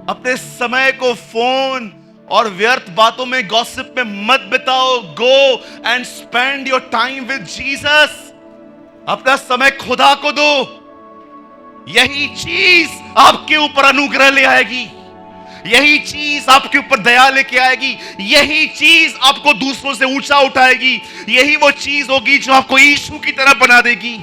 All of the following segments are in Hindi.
अपने समय को फोन और व्यर्थ बातों में, गॉसिप में मत बिताओ। Go and spend your time with Jesus. अपना समय खुदा को दो। यही चीज आपके ऊपर अनुग्रह ले आएगी। यही चीज आपके ऊपर दया लेके आएगी। यही चीज आपको दूसरों से ऊंचा उठाएगी। यही वो चीज होगी जो आपको यीशु की तरह बना देगी।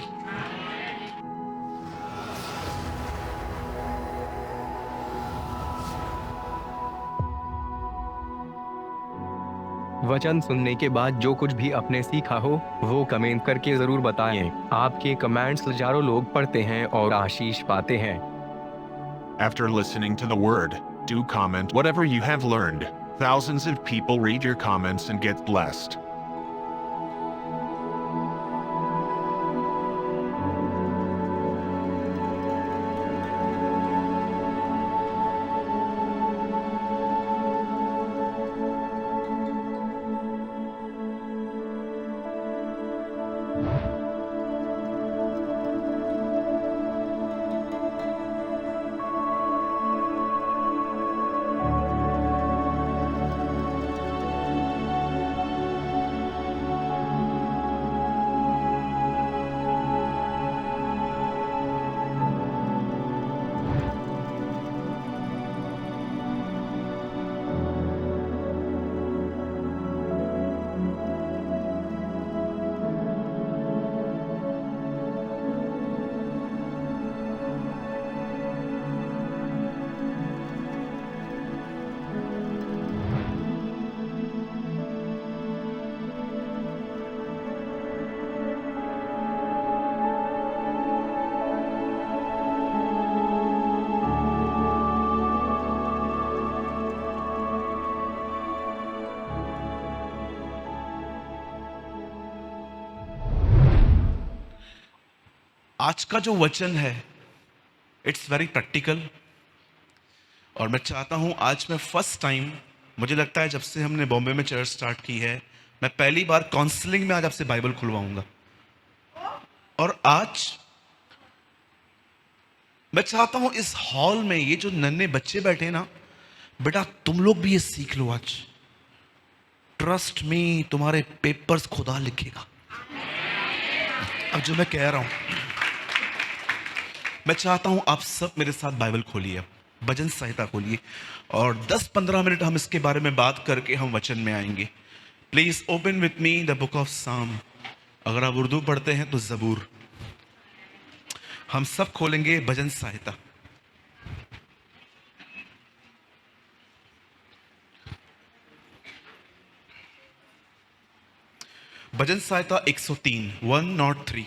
वचन सुनने के बाद जो कुछ भी आपने सीखा हो वो कमेंट करके जरूर बताएं। आपके कमेंट्स हजारों लोग पढ़ते हैं और आशीष पाते हैं। After listening to the word, do comment whatever you have learned. Thousands of people read your comments and get blessed. आज का जो वचन है, इट्स वेरी प्रैक्टिकल। और मैं चाहता हूं, आज मैं फर्स्ट टाइम, मुझे लगता है जब से हमने बॉम्बे में चर्च स्टार्ट की है, मैं पहली बार काउंसलिंग में आज आपसे बाइबल खुलवाऊंगा। और आज मैं चाहता हूं इस हॉल में ये जो नन्हे बच्चे बैठे ना, बेटा तुम लोग भी ये सीख लो आज। ट्रस्ट मी, तुम्हारे पेपर्स खुदा लिखेगा। अब जो मैं कह रहा हूं, मैं चाहता हूं आप सब मेरे साथ बाइबल खोलिए, भजन संहिता खोलिए, और 10-15 मिनट हम इसके बारे में बात करके हम वचन में आएंगे। Please open with me the book of साम। अगर आप उर्दू पढ़ते हैं तो जबूर। हम सब खोलेंगे भजन संहिता। भजन संहिता 103, 103।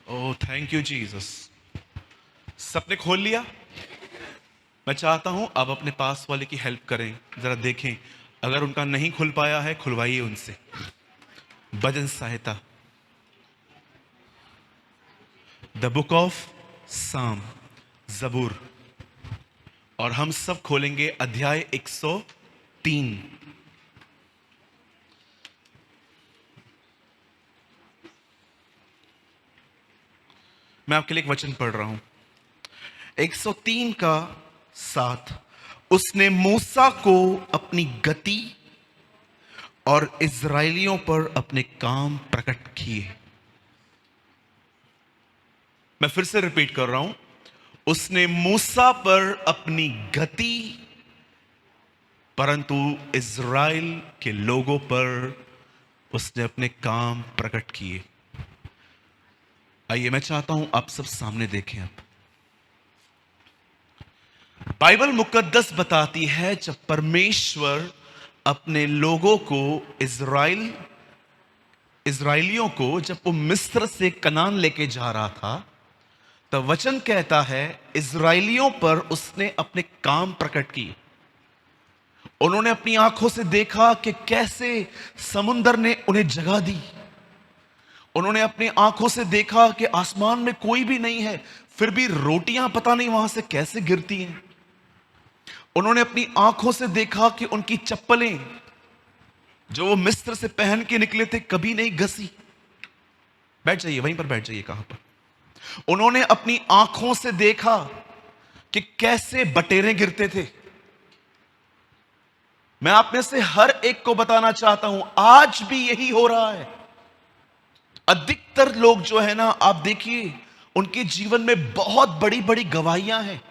ओह थैंक यू जीसस। सबने खोल लिया? मैं चाहता हूं आप अपने पास वाले की हेल्प करें, जरा देखें, अगर उनका नहीं खुल पाया है खुलवाइए उनसे। भजन संहिता, द बुक ऑफ साम, जबूर। और हम सब खोलेंगे अध्याय 103। मैं आपके लिए एक वचन पढ़ रहा हूं, 103 का 7। उसने मूसा को अपनी गति और इजराइलियों पर अपने काम प्रकट किए। मैं फिर से रिपीट कर रहा हूं, उसने मूसा पर अपनी गति, परंतु इजराइल के लोगों पर उसने अपने काम प्रकट किए। आइए, मैं चाहता हूं आप सब सामने देखें। अब बाइबल मुकद्दस बताती है, जब परमेश्वर अपने लोगों को, इजराइलियों को, जब वो मिस्र से कनान लेके जा रहा था, तब वचन कहता है इजराइलियों पर उसने अपने काम प्रकट किए। उन्होंने अपनी आंखों से देखा कि कैसे समुंदर ने उन्हें जगह दी। उन्होंने अपनी आंखों से देखा कि आसमान में कोई भी नहीं है, फिर भी रोटियां पता नहीं वहां से कैसे गिरती हैं। उन्होंने अपनी आंखों से देखा कि उनकी चप्पलें जो वो मिस्र से पहन के निकले थे कभी नहीं घसी। बैठ जाइए, वहीं पर बैठ जाइए। कहां पर? उन्होंने अपनी आंखों से देखा कि कैसे बटेरें गिरते थे। मैं आप में से हर एक को बताना चाहता हूं, आज भी यही हो रहा है। अधिकतर लोग जो है ना, आप देखिए, उनके जीवन में बहुत बड़ी बड़ी गवाहियां हैं,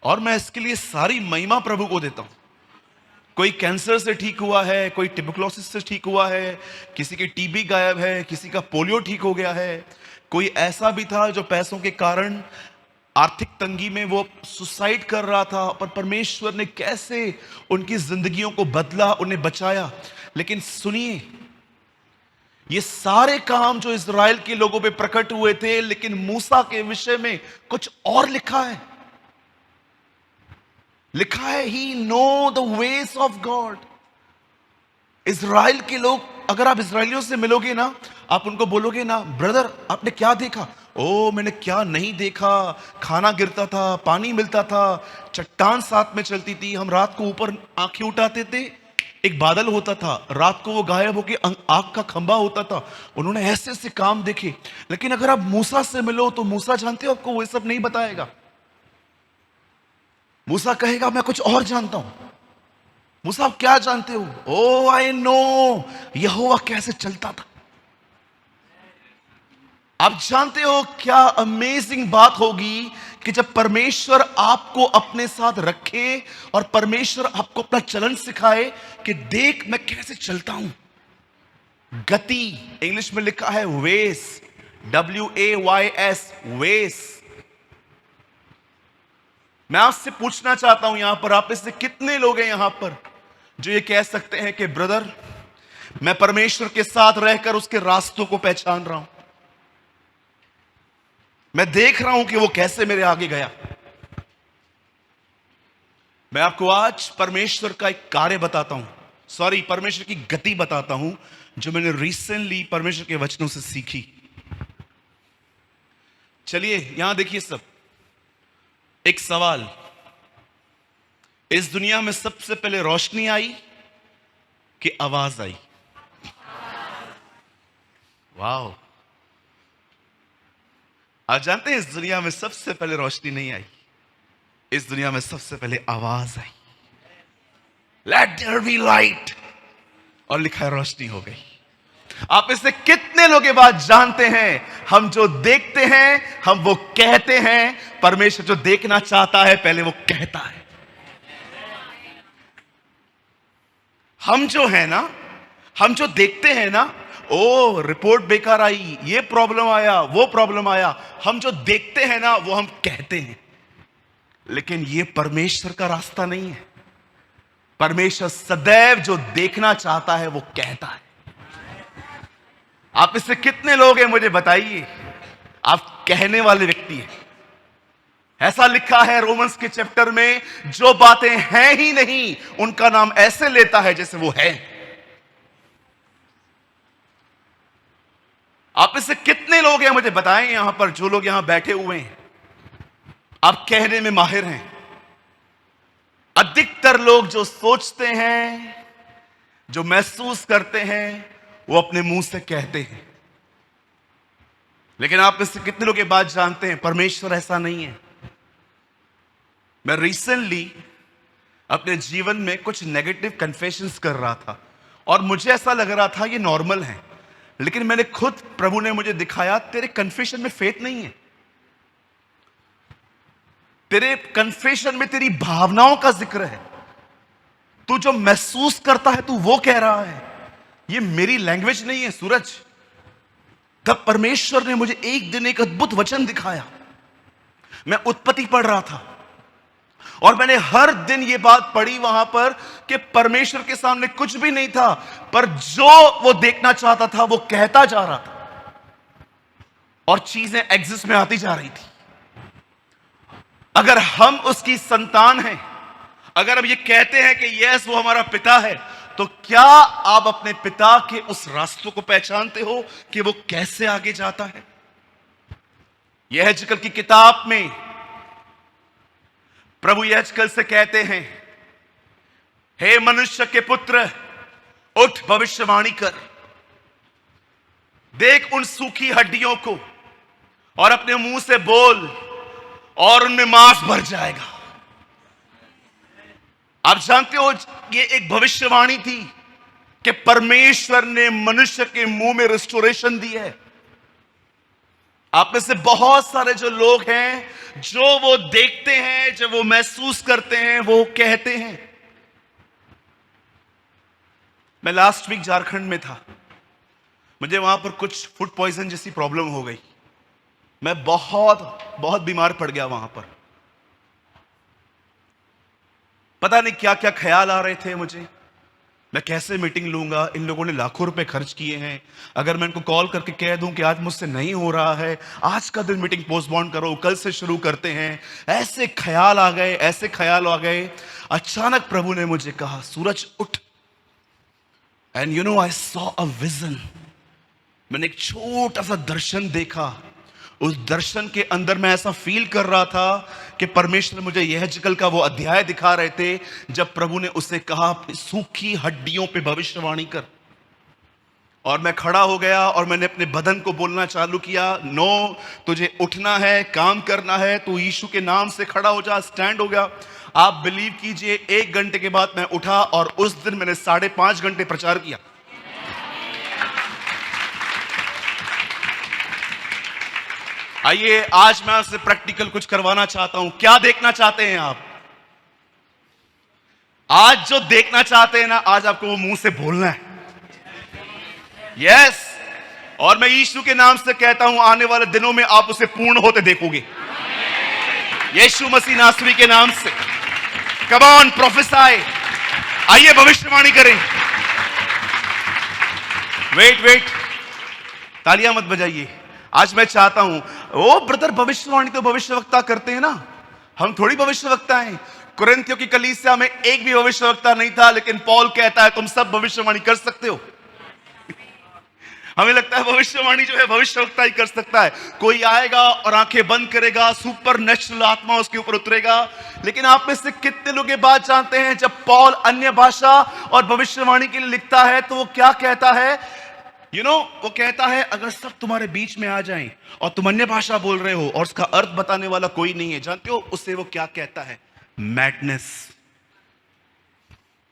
और मैं इसके लिए सारी महिमा प्रभु को देता हूं। कोई कैंसर से ठीक हुआ है, कोई ट्यूबरकुलोसिस से ठीक हुआ है, किसी की टीबी गायब है, किसी का पोलियो ठीक हो गया है, कोई ऐसा भी था जो पैसों के कारण आर्थिक तंगी में वो सुसाइड कर रहा था, पर परमेश्वर ने कैसे उनकी जिंदगियों को बदला, उन्हें बचाया। लेकिन सुनिए, ये सारे काम जो इज़राइल के लोगों पे प्रकट हुए थे, लेकिन मूसा के विषय में कुछ और लिखा है। लिखा है, he know the ways of God. Israel के लोग, अगर आप इज़राइलियों से मिलोगे ना, आप उनको बोलोगे ना, ब्रदर आपने क्या देखा? ओ मैंने क्या नहीं देखा, खाना गिरता था, पानी मिलता था, चट्टान साथ में चलती थी, हम रात को ऊपर आंखें उठाते थे, एक बादल होता था, रात को वो गायब होके आग का खंबा होता था। उन्होंने ऐसे ऐसे काम देखे। लेकिन अगर आप मूसा से मिलो तो मूसा, जानते हो, आपको वो सब नहीं बताएगा। मूसा कहेगा मैं कुछ और जानता हूं। मूसा आप क्या जानते हो? ओ आई नो यहोवा कैसे चलता था। आप जानते हो क्या अमेजिंग बात होगी कि जब परमेश्वर आपको अपने साथ रखे और परमेश्वर आपको अपना चलन सिखाए कि देख मैं कैसे चलता हूं। गति इंग्लिश में लिखा है वेस, WAYS, वेस। मैं आपसे पूछना चाहता हूं, यहां पर आप में से कितने लोग हैं यहां पर जो ये कह सकते हैं कि ब्रदर मैं परमेश्वर के साथ रहकर उसके रास्तों को पहचान रहा हूं, मैं देख रहा हूं कि वो कैसे मेरे आगे गया। मैं आपको आज परमेश्वर का एक कार्य बताता हूं, परमेश्वर की गति बताता हूं, जो मैंने रिसेंटली परमेश्वर के वचनों से सीखी। चलिए यहां देखिए सब, एक सवाल, इस दुनिया में सबसे पहले रोशनी आई कि आवाज आई? वाह! आप जानते हैं इस दुनिया में सबसे पहले रोशनी नहीं आई, इस दुनिया में सबसे पहले आवाज आई, लेट देयर बी लाइट, और लिखा है रोशनी हो गई। आप इससे कितने लोग ये बात जानते हैं? हम जो देखते हैं हम वो कहते हैं, परमेश्वर जो देखना चाहता है पहले वो कहता है। हम जो है ना, हम जो देखते हैं ना, ओ रिपोर्ट बेकार आई, ये प्रॉब्लम आया, वो प्रॉब्लम आया, हम जो देखते हैं ना वो हम कहते हैं। लेकिन ये परमेश्वर का रास्ता नहीं है। परमेश्वर सदैव जो देखना चाहता है वो कहता है। आप इससे कितने लोग हैं मुझे बताइए, आप कहने वाले व्यक्ति हैं। ऐसा लिखा है रोमन्स के चैप्टर में, जो बातें हैं ही नहीं उनका नाम ऐसे लेता है जैसे वो है। आप इससे कितने लोग हैं मुझे बताएं यहां पर, जो लोग यहां बैठे हुए हैं, आप कहने में माहिर हैं। अधिकतर लोग जो सोचते हैं, जो महसूस करते हैं, वो अपने मुंह से कहते हैं। लेकिन आप इससे कितने लोग ये बात जानते हैं, परमेश्वर ऐसा नहीं है। मैं रिसेंटली अपने जीवन में कुछ नेगेटिव कन्फेशंस कर रहा था और मुझे ऐसा लग रहा था ये नॉर्मल है, लेकिन मैंने खुद, प्रभु ने मुझे दिखाया तेरे कन्फेशन में फेथ नहीं है, तेरे कन्फेशन में तेरी भावनाओं का जिक्र है, तू जो महसूस करता है तू वो कह रहा है, ये मेरी लैंग्वेज नहीं है सूरज। तब परमेश्वर ने मुझे एक दिन एक अद्भुत वचन दिखाया। मैं उत्पत्ति पढ़ रहा था और मैंने हर दिन ये बात पढ़ी वहां पर कि परमेश्वर के सामने कुछ भी नहीं था, पर जो वो देखना चाहता था वो कहता जा रहा था और चीजें एग्जिस्ट में आती जा रही थी। अगर हम उसकी संतान हैं, अगर हम ये कहते हैं कि यस वो हमारा पिता है, तो क्या आप अपने पिता के उस रास्तों को पहचानते हो कि वो कैसे आगे जाता है? यह यहेजकेल की किताब में प्रभु यहेजकेल से कहते हैं, हे मनुष्य के पुत्र, उठ भविष्यवाणी कर, देख उन सूखी हड्डियों को और अपने मुंह से बोल और उनमें मांस भर जाएगा। आप जानते हो ये एक भविष्यवाणी थी कि परमेश्वर ने मनुष्य के मुंह में रिस्टोरेशन दी है। आप में से बहुत सारे जो लोग हैं, जो वो देखते हैं, जो वो महसूस करते हैं, वो कहते हैं। मैं लास्ट वीक झारखंड में था, मुझे वहां पर कुछ फूड पॉइजन जैसी प्रॉब्लम हो गई। मैं बहुत बहुत बीमार पड़ गया वहां पर। पता नहीं क्या क्या ख्याल आ रहे थे मुझे, मैं कैसे मीटिंग लूंगा, इन लोगों ने लाखों रुपए खर्च किए हैं, अगर मैं इनको कॉल करके कह दूं कि आज मुझसे नहीं हो रहा है, आज का दिन मीटिंग पोस्टपोन करो, कल से शुरू करते हैं। ऐसे ख्याल आ गए, ऐसे ख्याल आ गए। अचानक प्रभु ने मुझे कहा, सूरज उठ। And you know I saw a vision. मैंने एक छोटा सा दर्शन देखा। उस दर्शन के अंदर मैं ऐसा फील कर रहा था कि परमेश्वर मुझे यहेजकेल का वो अध्याय दिखा रहे थे जब प्रभु ने उसे कहा, अपनी सूखी हड्डियों पे भविष्यवाणी कर। और मैं खड़ा हो गया और मैंने अपने बदन को बोलना चालू किया, नो, तुझे उठना है, काम करना है, तू यीशु के नाम से खड़ा हो जा। स्टैंड हो गया। आप बिलीव कीजिए, 1 घंटे के बाद मैं उठा और उस दिन मैंने 5.5 घंटे प्रचार किया। आइए आज मैं आपसे प्रैक्टिकल कुछ करवाना चाहता हूं। क्या देखना चाहते हैं आप? आज जो देखना चाहते हैं ना, आज आपको वो मुंह से बोलना है। यस। और मैं यीशु के नाम से कहता हूं, आने वाले दिनों में आप उसे पूर्ण होते देखोगे, यीशु मसीह नासरी के नाम से। Come on प्रोफेसाई। आइए भविष्यवाणी करें। वेट, तालियां मत बजाइए। आज मैं चाहता हूं, ओ ब्रदर, भविष्यवाणी तो भविष्यवक्ता करते हैं ना, हम थोड़ी भविष्यवक्ता हैं। कुरिन्थियों की कलीसिया में एक भी भविष्यवक्ता नहीं था, लेकिन पौल कहता है तुम सब भविष्यवाणी कर सकते हो। हमें लगता है भविष्यवाणी जो है भविष्यवक्ता ही कर सकता है। कोई आएगा और आंखें बंद करेगा, सुपर नेचुरल आत्मा उसके ऊपर उतरेगा। लेकिन आप में से कितने लोग ये बात जानते हैं, जब पौल अन्य भाषा और भविष्यवाणी के लिए लिखता है तो वो क्या कहता है? वो कहता है, अगर सब तुम्हारे बीच में आ जाएं और तुम अन्य भाषा बोल रहे हो और उसका अर्थ बताने वाला कोई नहीं है, जानते हो उससे वो क्या कहता है? मैडनेस।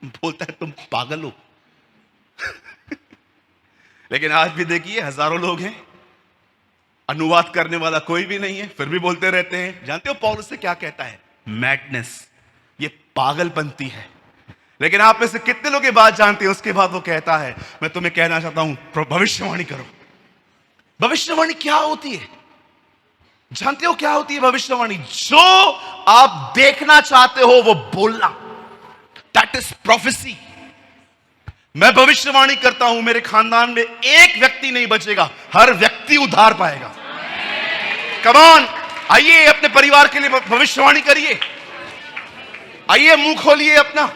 बोलता है तुम पागल हो। लेकिन आज भी देखिए, हजारों लोग हैं, अनुवाद करने वाला कोई भी नहीं है, फिर भी बोलते रहते हैं। जानते हो पौल उससे क्या कहता है? मैडनेस। ये पागलपंती है। लेकिन आप में से कितने लोग ये बात जानते हैं? उसके बाद वो कहता है, मैं तुम्हें कहना चाहता हूं, भविष्यवाणी करो। भविष्यवाणी क्या होती है? जानते हो क्या होती है भविष्यवाणी? जो आप देखना चाहते हो वो बोलना। That is prophecy. मैं भविष्यवाणी करता हूं, मेरे खानदान में एक व्यक्ति नहीं बचेगा, हर व्यक्ति उद्धार पाएगा। कम ऑन, आइए अपने परिवार के लिए भविष्यवाणी करिए। आइए मुंह खोलिए अपना।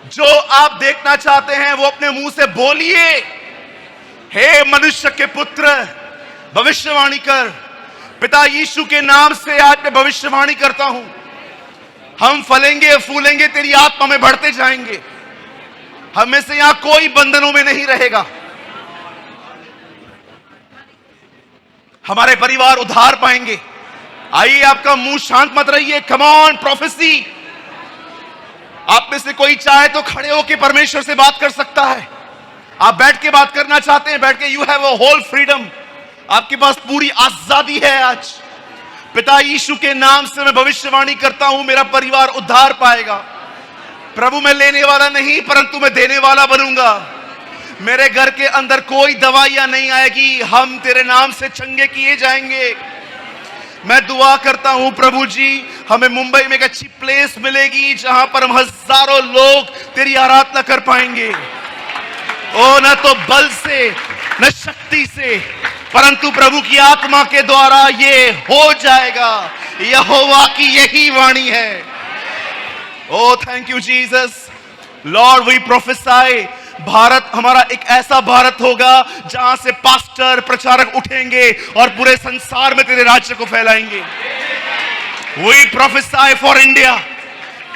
जो आप देखना चाहते हैं वो अपने मुंह से बोलिए। हे मनुष्य के पुत्र, भविष्यवाणी कर। पिता यीशु के नाम से आज मैं भविष्यवाणी करता हूं, हम फलेंगे फूलेंगे, तेरी आत्मा में बढ़ते जाएंगे। हमें से यहां कोई बंधनों में नहीं रहेगा। हमारे परिवार उद्धार पाएंगे। आइए, आपका मुंह शांत मत रहिए। Come on prophecy. आप में से कोई चाहे तो खड़े होकर परमेश्वर से बात कर सकता है। आप बैठ के बात करना चाहते हैं, बैठ के, you have a whole freedom. आपके पास पूरी आजादी है। आज पिता यीशु के नाम से मैं भविष्यवाणी करता हूं, मेरा परिवार उद्धार पाएगा। प्रभु, मैं लेने वाला नहीं परंतु मैं देने वाला बनूंगा। मेरे घर के अंदर कोई दवाइयां नहीं आएगी, हम तेरे नाम से चंगे किए जाएंगे। मैं दुआ करता हूं प्रभु जी, हमें मुंबई में एक अच्छी प्लेस मिलेगी जहां पर हम हजारों लोग तेरी आराधना कर पाएंगे। ओ, न तो बल से न शक्ति से, परंतु प्रभु की आत्मा के द्वारा ये हो जाएगा। यहोवा की यही वाणी है। Oh thank you Jesus. Lord, we prophesy, Bharat हमारा एक ऐसा भारत होगा जहां से पास्टर, प्रचारक उठेंगे और पूरे संसार में तेरे राज्य को फैलाएंगे। We prophesy for India.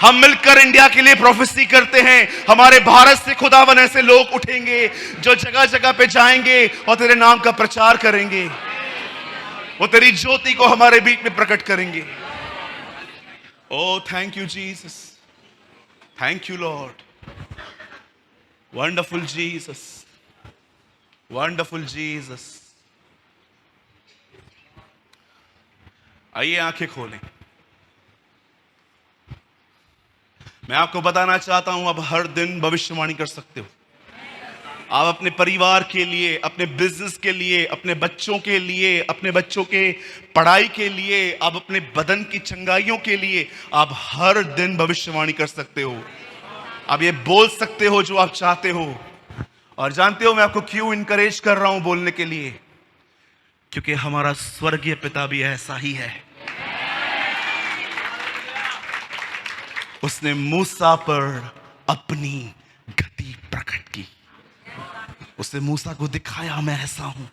हम मिलकर इंडिया के लिए प्रोफेसी करते हैं, हमारे भारत से खुदावन ऐसे लोग उठेंगे जो जगह जगह पे जाएंगे और तेरे नाम का प्रचार करेंगे, वो तेरी ज्योति को हमारे बीच में प्रकट करेंगे। Oh thank you Jesus, thank you Lord, wonderful Jesus, wonderful Jesus. आइए आंखें खोलें। मैं आपको बताना चाहता हूं, अब हर दिन भविष्यवाणी कर सकते हो। आप अपने परिवार के लिए, अपने बिजनेस के लिए, अपने बच्चों के लिए, अपने बच्चों के पढ़ाई के लिए, आप अपने बदन की चंगाइयों के लिए आप हर दिन भविष्यवाणी कर सकते हो। आप ये बोल सकते हो जो आप चाहते हो। और जानते हो मैं आपको क्यों इनकरेज कर रहा हूं बोलने के लिए? क्योंकि हमारा स्वर्गीय पिता भी ऐसा ही है। उसने मूसा पर अपनी गति प्रकट की। उसने मूसा को दिखाया मैं ऐसा हूं।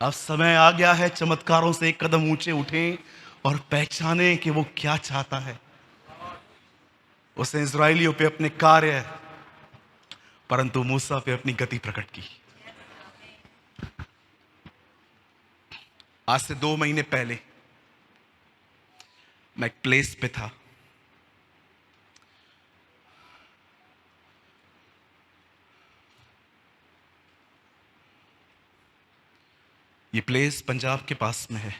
अब समय आ गया है चमत्कारों से एक कदम ऊंचे उठें और पहचाने कि वो क्या चाहता है। उसने इजराइलियों पे अपने कार्य, परंतु मूसा पे अपनी गति प्रकट की। आज से 2 महीने पहले मैं एक प्लेस पे था। ये प्लेस पंजाब के पास में है।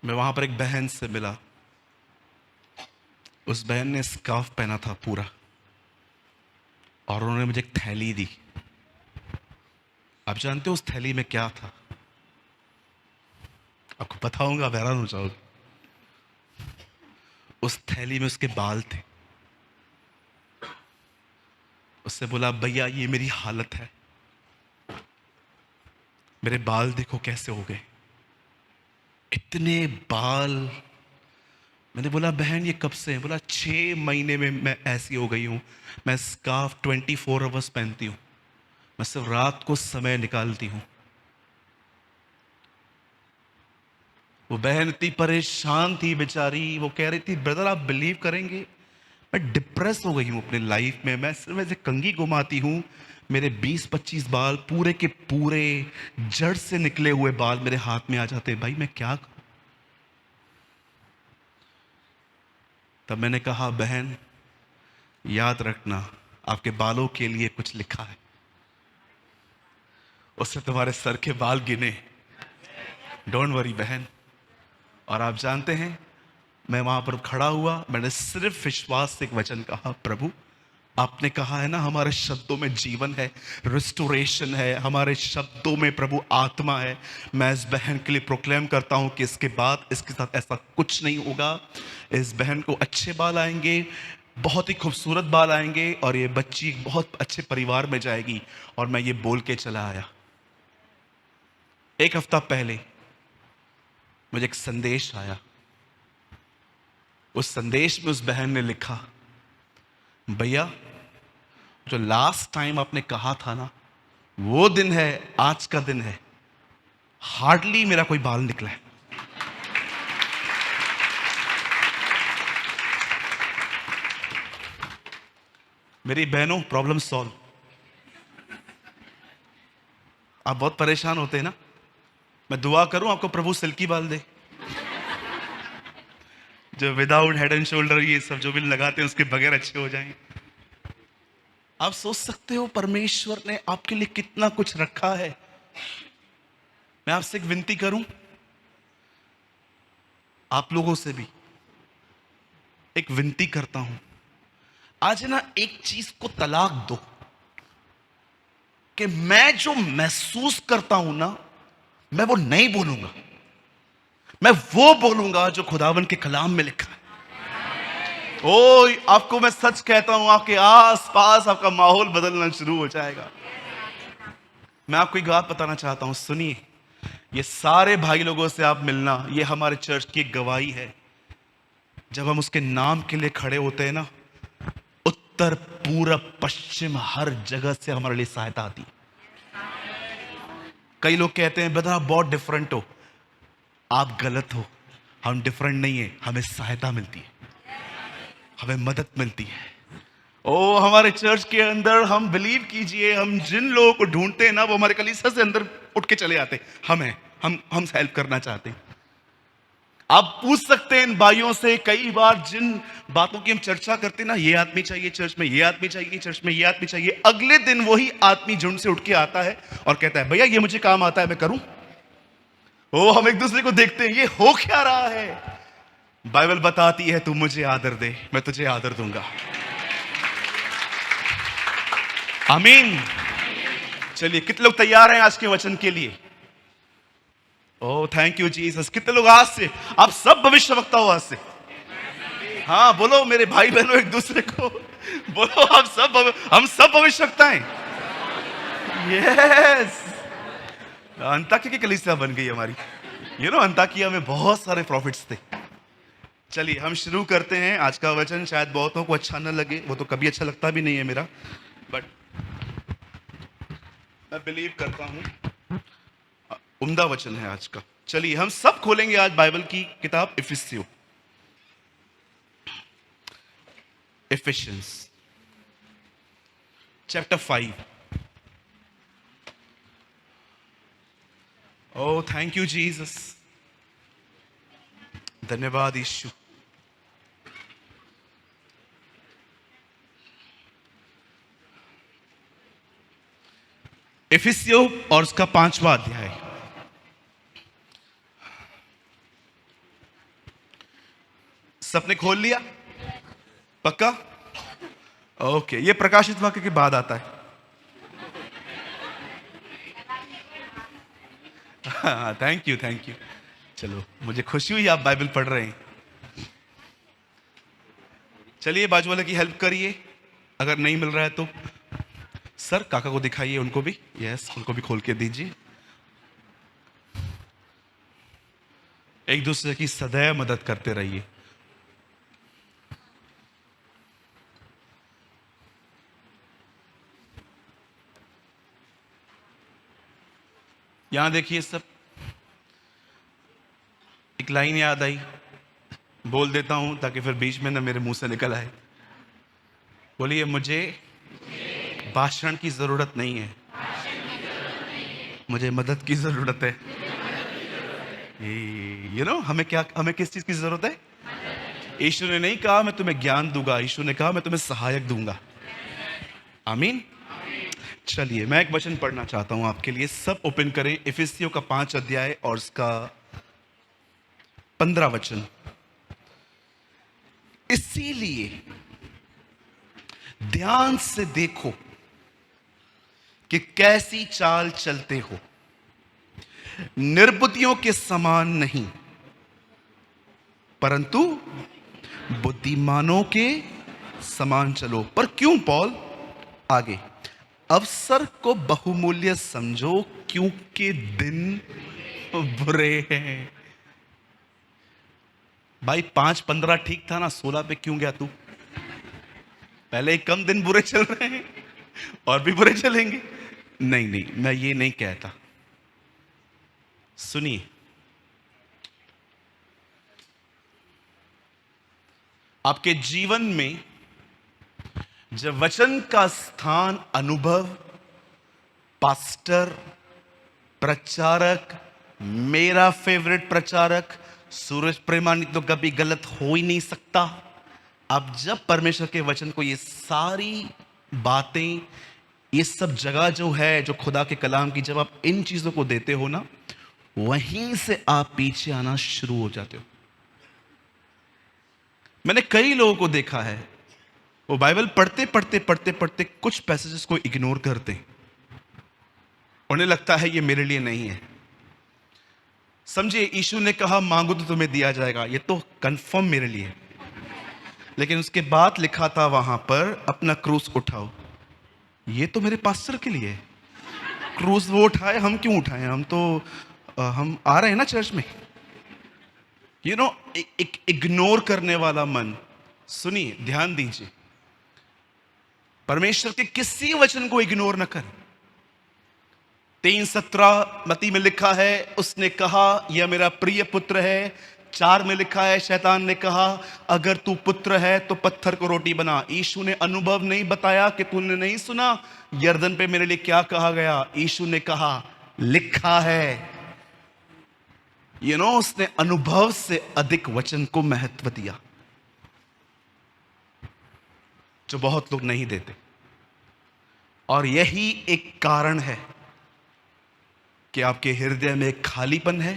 मैं वहां पर एक बहन से मिला। उस बहन ने स्कार्फ पहना था पूरा, और उन्होंने मुझे एक थैली दी। आप जानते हो उस थैली में क्या था? आपको बताऊंगा, आप हैरान हो जाओगे। उस थैली में उसके बाल थे। उससे बोला, भैया ये मेरी हालत है, मेरे बाल देखो कैसे हो गए, इतने बाल। मैंने बोला, बहन ये कब से है? बोला 6 महीने में मैं ऐसी हो गई हूं। मैं स्कार्फ 24 आवर्स पहनती हूं, मैं सिर्फ रात को समय निकालती हूं। वो बहन इतनी परेशान थी बेचारी। वो कह रही थी, ब्रदर आप बिलीव करेंगे, मैं डिप्रेस हो गई हूं अपने लाइफ में। मैं सिर्फ ऐसे कंघी घुमाती हूं, मेरे 20-25 बाल पूरे के पूरे जड़ से निकले हुए बाल मेरे हाथ में आ जाते हैं। भाई मैं क्या करूं? तब मैंने कहा, बहन याद रखना, आपके बालों के लिए कुछ लिखा है। उससे तुम्हारे सर के बाल गिने। डोंट वरी बहन। और आप जानते हैं, मैं वहां पर खड़ा हुआ, मैंने सिर्फ विश्वास से एक वचन कहा, प्रभु आपने कहा है ना हमारे शब्दों में जीवन है, रिस्टोरेशन है, हमारे शब्दों में प्रभु आत्मा है। मैं इस बहन के लिए प्रोक्लेम करता हूं कि इसके बाद इसके साथ ऐसा कुछ नहीं होगा। इस बहन को अच्छे बाल आएंगे, बहुत ही खूबसूरत बाल आएंगे, और ये बच्ची बहुत अच्छे परिवार में जाएगी। और मैं ये बोल के चला आया। 1 हफ्ता पहले मुझे एक संदेश आया। उस संदेश में उस बहन ने लिखा, भैया जो लास्ट टाइम आपने कहा था ना, वो दिन है, आज का दिन है। हार्डली मेरा कोई बाल निकला है। मेरी बहनों, प्रॉब्लम सॉल्व। आप बहुत परेशान होते हैं ना, मैं दुआ करूं आपको प्रभु सिल्की बाल दे, जो विदाउट हेड एंड शोल्डर ये सब जो भी लगाते हैं उसके बगैर अच्छे हो जाएं। आप सोच सकते हो परमेश्वर ने आपके लिए कितना कुछ रखा है। मैं आपसे एक विनती करूं, आप लोगों से भी एक विनती करता हूं, आज ना एक चीज को तलाक दो कि मैं जो महसूस करता हूं ना, मैं वो नहीं बोलूंगा। मैं वो बोलूंगा जो खुदावन के कलाम में लिखा है। ओ आपको मैं सच कहता हूं, आपके आस पास आपका माहौल बदलना शुरू हो जाएगा। मैं आपको एक बात बताना चाहता हूं, सुनिए। ये सारे भाई लोगों से आप मिलना, ये हमारे चर्च की एक गवाही है। जब हम उसके नाम के लिए खड़े होते हैं ना, उत्तर पूरब पश्चिम हर जगह से हमारे लिए सहायता आती है। कई लोग कहते हैं ब्रदर आप बहुत डिफरेंट हो। आप गलत हो। हम डिफरेंट नहीं है, हमें सहायता मिलती है, हमें मदद मिलती है। ओ हमारे चर्च के अंदर हम बिलीव कीजिए, हम जिन लोगों को ढूंढते हैं ना, वो हमारे कलीसिया से अंदर उठ के चले आते हैं। हम हेल्प करना चाहते हैं। आप पूछ सकते हैं इन भाइयों से, कई बार जिन बातों की हम चर्चा करते हैं ना, ये आदमी चाहिए चर्च में, ये आदमी चाहिए चर्च में, ये आदमी चाहिए, अगले दिन वही आदमी झुंड से उठ के आता है और कहता है भैया ये मुझे काम आता है, मैं करूं। ओ हम एक दूसरे को देखते हैं, ये हो क्या रहा है। बाइबल बताती है तू मुझे आदर दे, मैं तुझे आदर दूंगा। आमीन। चलिए, कितने लोग तैयार हैं आज के वचन के लिए? ओह थैंक यू जीसस। कितने लोग आज से, आप सब भविष्यवक्ता हो आज से? हाँ बोलो मेरे भाई बहनों, एक दूसरे को बोलो, हम सब भविष्यवक्ता हैं। यस, अंताकिया की कलीसिया बन गई हमारी। अंताकिया में बहुत सारे प्रॉफिट्स थे। चलिए हम शुरू करते हैं आज का वचन। शायद बहुतों को अच्छा न लगे, वो तो कभी अच्छा लगता भी नहीं है मेरा, बट मैं बिलीव करता हूं उम्दा वचन है आज का। चलिए हम सब खोलेंगे आज बाइबल की किताब इफिसियों, Ephesians chapter 5। Oh thank you Jesus, धन्यवाद यीशु। एफिसियों और उसका 5वां अध्याय। सबने खोल लिया? पक्का? ओके, ये प्रकाशित वाक्य के बाद आता है। हाँ थैंक यू। चलो मुझे खुशी हुई आप बाइबल पढ़ रहे हैं। चलिए बाजू वाले की हेल्प करिए, अगर नहीं मिल रहा है तो सर काका को दिखाइए, उनको भी, यस उनको भी खोल के दीजिए। एक दूसरे की सदैव मदद करते रहिए। यहां देखिए सब, एक लाइन याद आई, बोल देता हूं ताकि फिर बीच में ना मेरे मुंह से निकल आए। बोलिए, मुझे भाषण की जरूरत नहीं है, मुझे मदद की जरूरत है। हमें किस चीज की जरूरत है? यीशु ने नहीं कहा मैं तुम्हें ज्ञान दूंगा, यीशु ने कहा मैं तुम्हें सहायक दूंगा। आमीन। चलिए मैं एक वचन पढ़ना चाहता हूं आपके लिए। सब ओपन करें इफिसियों का 5 अध्याय और उसका 15 वचन। इसीलिए ध्यान से देखो कि कैसी चाल चलते हो, निर्बुद्धियों के समान नहीं, परंतु बुद्धिमानों के समान चलो। पर क्यों पॉल? आगे, अवसर को बहुमूल्य समझो क्योंकि दिन बुरे हैं। भाई 5-15 ठीक था ना, 16 पे क्यों गया तू? पहले ही कम दिन बुरे चल रहे हैं और भी बुरे चलेंगे। नहीं, मैं ये नहीं कहता। सुनिए, आपके जीवन में जब वचन का स्थान अनुभव, पास्टर, प्रचारक, मेरा फेवरेट प्रचारक सूरज प्रेमानिक तो कभी गलत हो ही नहीं सकता। अब जब परमेश्वर के वचन को, ये सारी बातें, ये सब जगह जो है, जो खुदा के कलाम की, जब आप इन चीजों को देते हो ना, वहीं से आप पीछे आना शुरू हो जाते हो। मैंने कई लोगों को देखा है, वो बाइबल पढ़ते कुछ पैसेजेस को इग्नोर करते हैं। उन्हें लगता है ये मेरे लिए नहीं है। समझिए, यीशु ने कहा मांगो तो तुम्हें दिया जाएगा, ये तो कंफर्म मेरे लिए है। लेकिन उसके बाद लिखा था वहां पर, अपना क्रूस उठाओ, ये तो मेरे पास्टर के लिए है। क्रूस वो उठाए, हम क्यों उठाए? हम आ रहे हैं ना चर्च में। एक इग्नोर करने वाला मन। सुनिए, ध्यान दीजिए, परमेश्वर के किसी वचन को इग्नोर न करें। 3:17 मत्ती में लिखा है, उसने कहा यह मेरा प्रिय पुत्र है 4 में लिखा है, शैतान ने कहा अगर तू पुत्र है तो पत्थर को रोटी बना। यीशु ने अनुभव नहीं बताया कि तूने नहीं सुना यरदन पे मेरे लिए क्या कहा गया। यीशु ने कहा लिखा है। उसने अनुभव से अधिक वचन को महत्व दिया, जो बहुत लोग नहीं देते। और यही एक कारण है कि आपके हृदय में एक खालीपन है,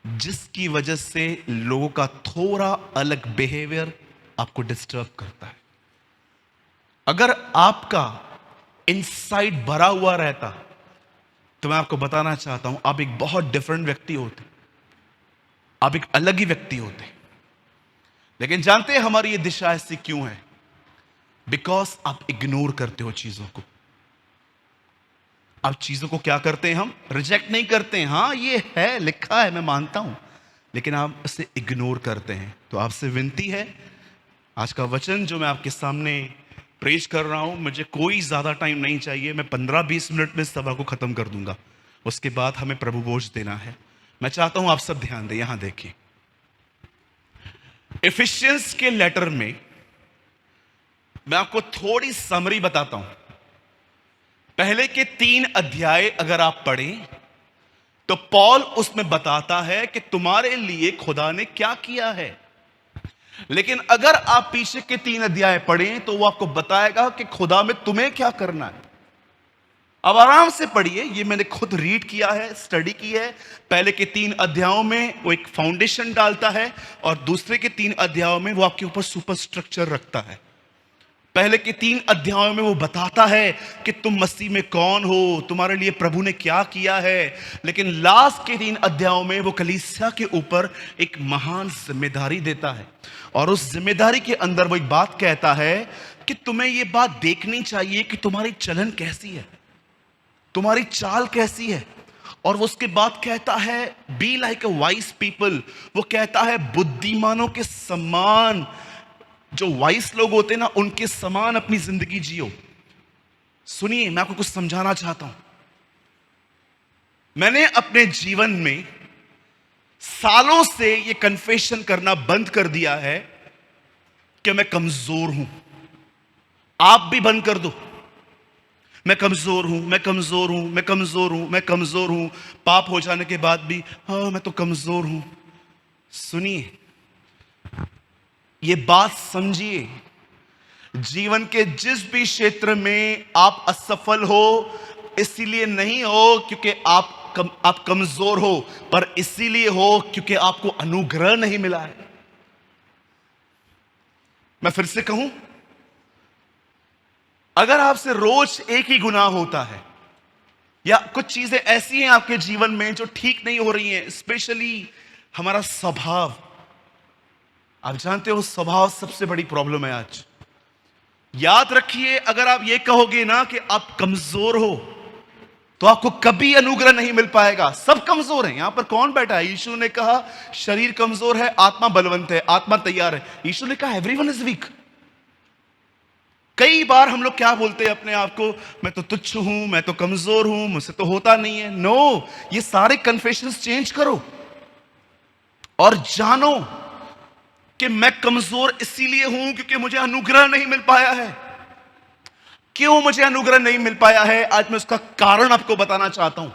जिसकी वजह से लोगों का थोड़ा अलग बिहेवियर आपको डिस्टर्ब करता है। अगर आपका इनसाइड भरा हुआ रहता तो मैं आपको बताना चाहता हूं, आप एक बहुत डिफरेंट व्यक्ति होते, आप एक अलग ही व्यक्ति होते। लेकिन जानते हैं हमारी ये दिशा ऐसी क्यों है? बिकॉज आप इग्नोर करते हो चीजों को। आप चीजों को क्या करते हैं? हम रिजेक्ट नहीं करते हैं, हाँ ये है, लिखा है, मैं मानता हूं, लेकिन आप इसे इग्नोर करते हैं। तो आपसे विनती है, आज का वचन जो मैं आपके सामने प्रेज कर रहा हूं, मुझे कोई ज्यादा टाइम नहीं चाहिए, मैं 15-20 मिनट में सभा को खत्म कर दूंगा। उसके बाद हमें प्रभु भोज देना है। मैं चाहता हूं आप सब ध्यान दें। यहां देखिए, इफिशियंस के लेटर में मैं आपको थोड़ी समरी बताता हूं। पहले के 3 अध्याय अगर आप पढ़ें तो पॉल उसमें बताता है कि तुम्हारे लिए खुदा ने क्या किया है। लेकिन अगर आप पीछे के 3 अध्याय पढ़ें तो वो आपको बताएगा कि खुदा में तुम्हें क्या करना है। अब आराम से पढ़िए, ये मैंने खुद रीड किया है, स्टडी की है। पहले के 3 अध्यायों में वो एक फाउंडेशन डालता है और दूसरे के 3 अध्यायों में वो आपके ऊपर सुपर स्ट्रक्चर रखता है। पहले के 3 अध्यायों में वो बताता है कि तुम मसीह में कौन हो, तुम्हारे लिए प्रभु ने क्या किया है। लेकिन लास्ट के 3 अध्यायों में वो कलीसिया के ऊपर एक महान जिम्मेदारी देता है, और उस जिम्मेदारी के अंदर वो एक बात कहता है कि तुम्हें ये बात देखनी चाहिए कि तुम्हारी चलन कैसी है, तुम्हारी चाल कैसी है। और वो उसके बाद कहता है be like a wise people. वो कहता है बुद्धिमानों के समान, जो वाइस लोग होते हैं ना, उनके समान अपनी जिंदगी जियो। सुनिए, मैं आपको कुछ समझाना चाहता हूं। मैंने अपने जीवन में सालों से ये कन्फेशन करना बंद कर दिया है कि मैं कमजोर हूं। आप भी बंद कर दो। मैं कमजोर हूं, मैं कमजोर हूं, मैं कमजोर हूं, मैं कमजोर हूं। पाप हो जाने के बाद भी हाँ मैं तो कमजोर हूं। सुनिए, ये बात समझिए, जीवन के जिस भी क्षेत्र में आप असफल हो, इसीलिए नहीं हो क्योंकि आप कमजोर हो, पर इसीलिए हो क्योंकि आपको अनुग्रह नहीं मिला है। मैं फिर से कहूं, अगर आपसे रोज एक ही गुनाह होता है या कुछ चीजें ऐसी हैं आपके जीवन में जो ठीक नहीं हो रही हैं, स्पेशली हमारा स्वभाव। आप जानते हो स्वभाव सबसे बड़ी प्रॉब्लम है आज। याद रखिए, अगर आप ये कहोगे ना कि आप कमजोर हो तो आपको कभी अनुग्रह नहीं मिल पाएगा। सब कमजोर हैं। यहां पर कौन बैठा है? यीशु ने कहा शरीर कमजोर है, आत्मा बलवंत है, आत्मा तैयार है। यीशु ने कहा एवरीवन इज वीक। कई बार हम लोग क्या बोलते हैं अपने आप को, मैं तो तुच्छ हूं, मैं तो कमजोर हूं, मुझसे तो होता नहीं है। नो, ये सारे कन्फेशंस चेंज करो और जानो कि मैं कमजोर इसीलिए हूं क्योंकि मुझे अनुग्रह नहीं मिल पाया है। क्यों मुझे अनुग्रह नहीं मिल पाया है, आज मैं उसका कारण आपको बताना चाहता हूं।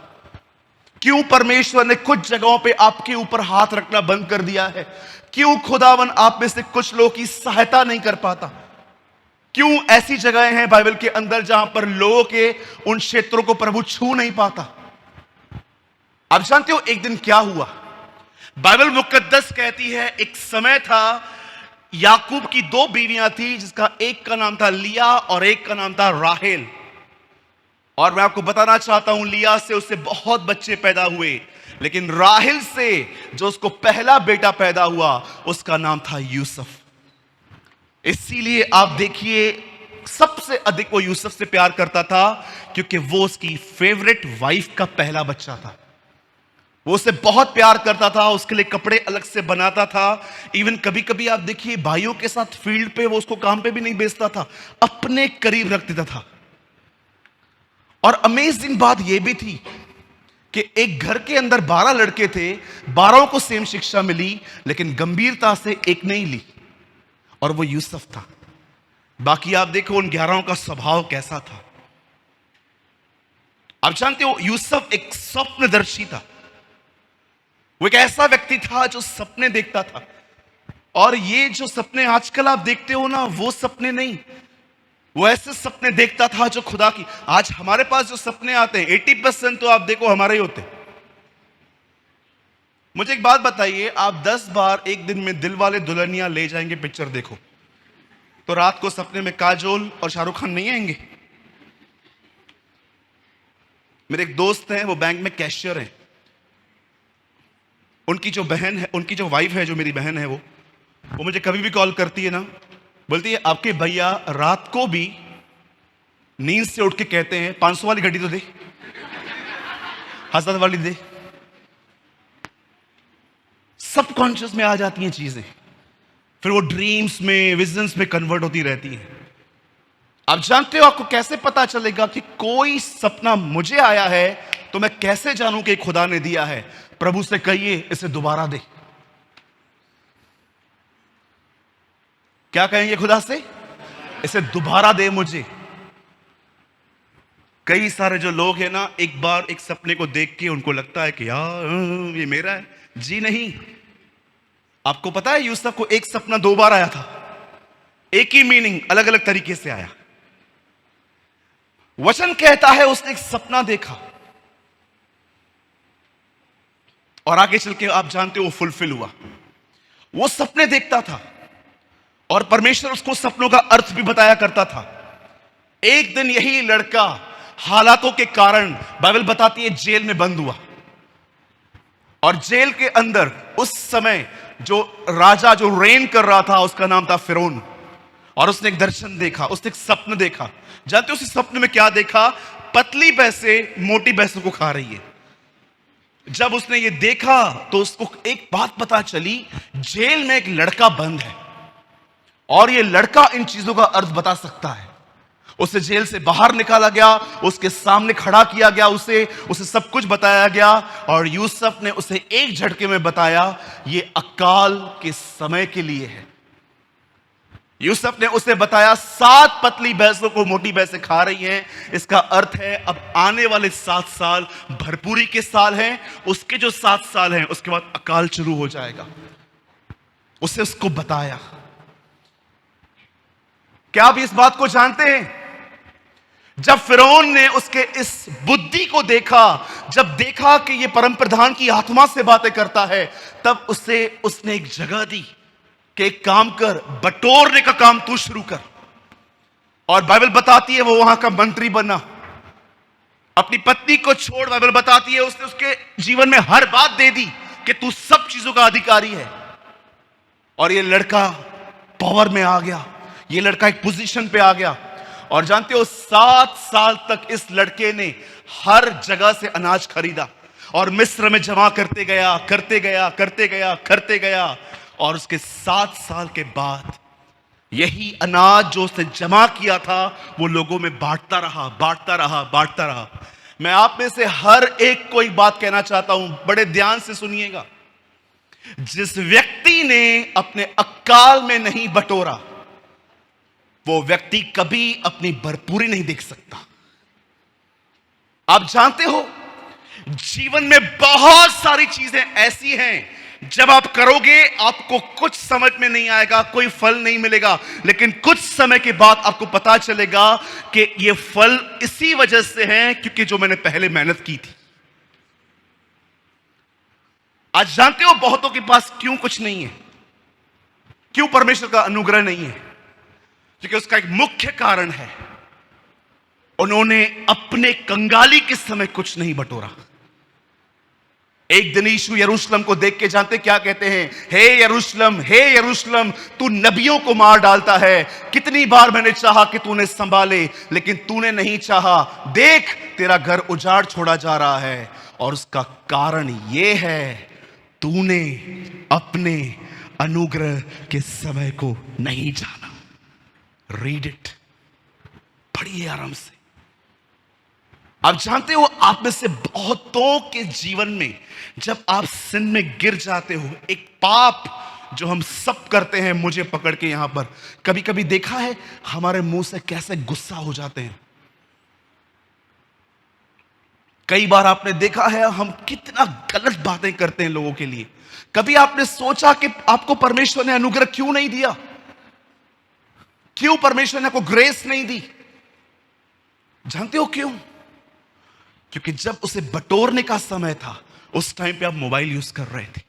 क्यों परमेश्वर ने कुछ जगहों पे आपके ऊपर हाथ रखना बंद कर दिया है। क्यों खुदावन आप में से कुछ लोगों की सहायता नहीं कर पाता। क्यों ऐसी जगहें हैं बाइबल के अंदर जहां पर लोगों के उन क्षेत्रों को प्रभु छू नहीं पाता। आप जानते हो एक दिन क्या हुआ? बाइबल मुकद्दस कहती है एक समय था, याकूब की 2 बीवियां थी, जिसका एक का नाम था लिया और एक का नाम था राहेल। और मैं आपको बताना चाहता हूं, लिया से उससे बहुत बच्चे पैदा हुए, लेकिन राहेल से जो उसको पहला बेटा पैदा हुआ उसका नाम था यूसुफ। इसीलिए आप देखिए सबसे अधिक वो यूसुफ से प्यार करता था क्योंकि वो उसकी फेवरेट वाइफ का पहला बच्चा था। वो उसे बहुत प्यार करता था, उसके लिए कपड़े अलग से बनाता था। इवन कभी कभी आप देखिए भाइयों के साथ फील्ड पे वो उसको काम पे भी नहीं भेजता था, अपने करीब रख देता था। और अमेजिंग बात यह भी थी कि एक घर के अंदर 12 लड़के थे, 12 को सेम शिक्षा मिली, लेकिन गंभीरता से एक नहीं ली, और वो यूसुफ था। बाकी आप देखो उन 11 का स्वभाव कैसा था। आप जानते हो यूसुफ एक स्वप्नदर्शी था। वो एक ऐसा व्यक्ति था जो सपने देखता था। और ये जो सपने आजकल आप देखते हो ना, वो सपने नहीं, वो ऐसे सपने देखता था जो खुदा की। आज हमारे पास जो सपने आते हैं 80% तो आप देखो हमारे ही होते हैं। मुझे एक बात बताइए, आप 10 बार एक दिन में दिल वाले दुल्हनिया ले जाएंगे पिक्चर देखो, तो रात को सपने में काजोल और शाहरुख खान नहीं आएंगे? मेरे एक दोस्त हैं, वो बैंक में कैशियर हैं। उनकी जो बहन है, उनकी जो वाइफ है, जो मेरी बहन है, वो मुझे कभी भी कॉल करती है ना, बोलती है आपके भैया रात को भी नींद से उठ के कहते हैं 500 वाली घड़ी तो दे, 1000 वाली दे। सबकॉन्शियस में आ जाती हैं चीजें, फिर वो ड्रीम्स में, विजन्स में कन्वर्ट होती रहती हैं। आप जानते हो आपको कैसे पता चलेगा कि कोई सपना मुझे आया है, तो मैं कैसे जानूं कि खुदा ने दिया है? प्रभु से कहिए इसे दोबारा दे। क्या कहेंगे खुदा से? इसे दोबारा दे मुझे। कई सारे जो लोग हैं ना, एक बार एक सपने को देख के उनको लगता है कि यार ये मेरा है। जी नहीं। आपको पता है यूसुफ को एक सपना 2 बार आया था, एक ही मीनिंग अलग अलग तरीके से आया। वचन कहता है उसने एक सपना देखा, और आगे चल के आप जानते हो वो फुलफिल हुआ। वो सपने देखता था और परमेश्वर उसको सपनों का अर्थ भी बताया करता था। एक दिन यही लड़का हालातों के कारण, बाइबल बताती है, जेल में बंद हुआ। और जेल के अंदर उस समय जो राजा जो रेन कर रहा था, उसका नाम था फिरौन। और उसने एक दर्शन देखा, उसने एक सपन देखा। जानते हो उस सपने में क्या देखा? पतली भैंसे मोटी भैंसों को खा रही है। जब उसने ये देखा तो उसको एक बात पता चली, जेल में एक लड़का बंद है और ये लड़का इन चीजों का अर्थ बता सकता है। उसे जेल से बाहर निकाला गया, उसके सामने खड़ा किया गया, उसे सब कुछ बताया गया, और यूसुफ ने उसे एक झटके में बताया, ये अकाल के समय के लिए है। यूसुफ ने उसे बताया 7 पतली भैंसों को मोटी भैंसें खा रही हैं। इसका अर्थ है अब आने वाले 7 साल भरपूरी के साल हैं, उसके जो 7 साल हैं उसके बाद अकाल शुरू हो जाएगा। उसे उसको बताया। क्या आप इस बात को जानते हैं? जब फिरौन ने उसके इस बुद्धि को देखा, जब देखा कि ये परम प्रधान की आत्मा से बातें करता है, तब उसने एक जगह दी कि एक काम कर, बटोरने का काम तू शुरू कर। और बाइबल बताती है वो वहां का मंत्री बना। अपनी पत्नी को छोड़, बाइबल बताती है उसने उसके जीवन में हर बात दे दी कि तू सब चीजों का अधिकारी है। और ये लड़का पावर में आ गया, ये लड़का एक पोजीशन पे आ गया। और जानते हो 7 साल तक इस लड़के ने हर जगह से अनाज खरीदा और मिस्र में जमा करते गया, करते गया, करते गया, करते गया। और उसके 7 साल के बाद यही अनाज जो उसने जमा किया था वो लोगों में बांटता रहा, बांटता रहा, बांटता रहा। मैं आप में से हर एक को एक बात कहना चाहता हूं, बड़े ध्यान से सुनिएगा। जिस व्यक्ति ने अपने अकाल में नहीं बटोरा, वो व्यक्ति कभी अपनी भरपूरी नहीं देख सकता। आप जानते हो जीवन में बहुत सारी चीजें ऐसी हैं, जब आप करोगे आपको कुछ समझ में नहीं आएगा, कोई फल नहीं मिलेगा, लेकिन कुछ समय के बाद आपको पता चलेगा कि ये फल इसी वजह से है क्योंकि जो मैंने पहले मेहनत की थी। आज जानते हो बहुतों के पास क्यों कुछ नहीं है, क्यों परमेश्वर का अनुग्रह नहीं है? क्योंकि उसका एक मुख्य कारण है, उन्होंने अपने कंगाली के समय कुछ नहीं बटोरा। एक दिन यीशु यरूशलेम को देख के जानते क्या कहते हैं? हे यरूशलेम, हे यरूशलेम, तू नबियों को मार डालता है। कितनी बार मैंने चाहा कि तूने संभाले, लेकिन तूने नहीं चाहा। देख तेरा घर उजाड़ छोड़ा जा रहा है, और उसका कारण यह है तूने अपने अनुग्रह के समय को नहीं जाना। रीड इट, पढ़िए आराम से। आप जानते हो, आप में से बहुतों के जीवन में जब आप सिन में गिर जाते हो, एक पाप जो हम सब करते हैं, मुझे पकड़ के यहां पर कभी कभी देखा है हमारे मुंह से कैसे गुस्सा हो जाते हैं। कई बार आपने देखा है हम कितना गलत बातें करते हैं लोगों के लिए। कभी आपने सोचा कि आपको परमेश्वर ने अनुग्रह क्यों नहीं दिया? क्यों परमेश्वर ने आपको ग्रेस नहीं दी? जानते हो क्यों? क्योंकि जब उसे बटोरने का समय था, उस टाइम पे आप मोबाइल यूज कर रहे थे।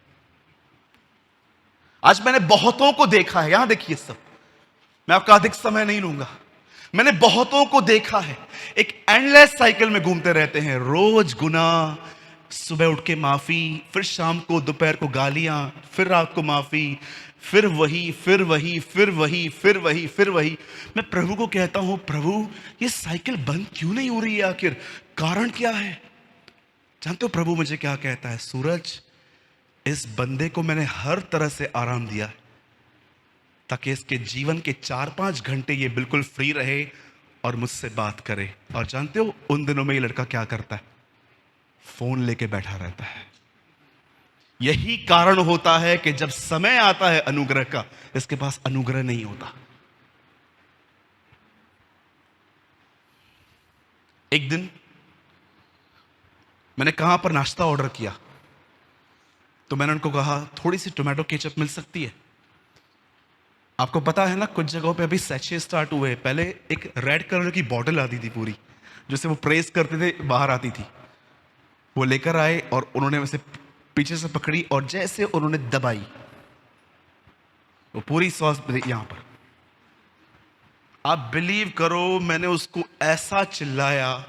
आज मैंने बहुतों को देखा है, यहां देखिए सब, मैं आपका अधिक समय नहीं लूंगा। मैंने बहुतों को देखा है एक एंडलेस साइकिल में घूमते रहते हैं, रोज गुना, सुबह उठ के माफी, फिर शाम को दोपहर को गालियां, फिर रात को माफी, फिर वही फिर वही फिर वही फिर वही फिर वही। मैं प्रभु को कहता हूं, प्रभु ये साइकिल बंद क्यों नहीं हो रही है? आखिर कारण क्या है? जानते हो प्रभु मुझे क्या कहता है? सूरज, इस बंदे को मैंने हर तरह से आराम दिया है ताकि इसके जीवन के 4-5 घंटे ये बिल्कुल फ्री रहे और मुझसे बात करे। और जानते हो उन दिनों में ये लड़का क्या करता है? फोन लेके बैठा रहता है। यही कारण होता है कि जब समय आता है अनुग्रह का, इसके पास अनुग्रह नहीं होता। एक दिन मैंने कहां पर नाश्ता ऑर्डर किया, तो मैंने उनको कहा थोड़ी सी टोमेटो केचप मिल सकती है? आपको पता है ना, कुछ जगहों पे अभी सैचे स्टार्ट हुए। पहले एक रेड कलर की बॉटल आती थी पूरी, जिसे वो प्रेस करते थे, बाहर आती थी। वो लेकर आए और उन्होंने वैसे पीछे से पकड़ी और जैसे उन्होंने दबाई, वो पूरी सॉस यहां पर। आप बिलीव करो, मैंने उसको ऐसा चिल्लाया,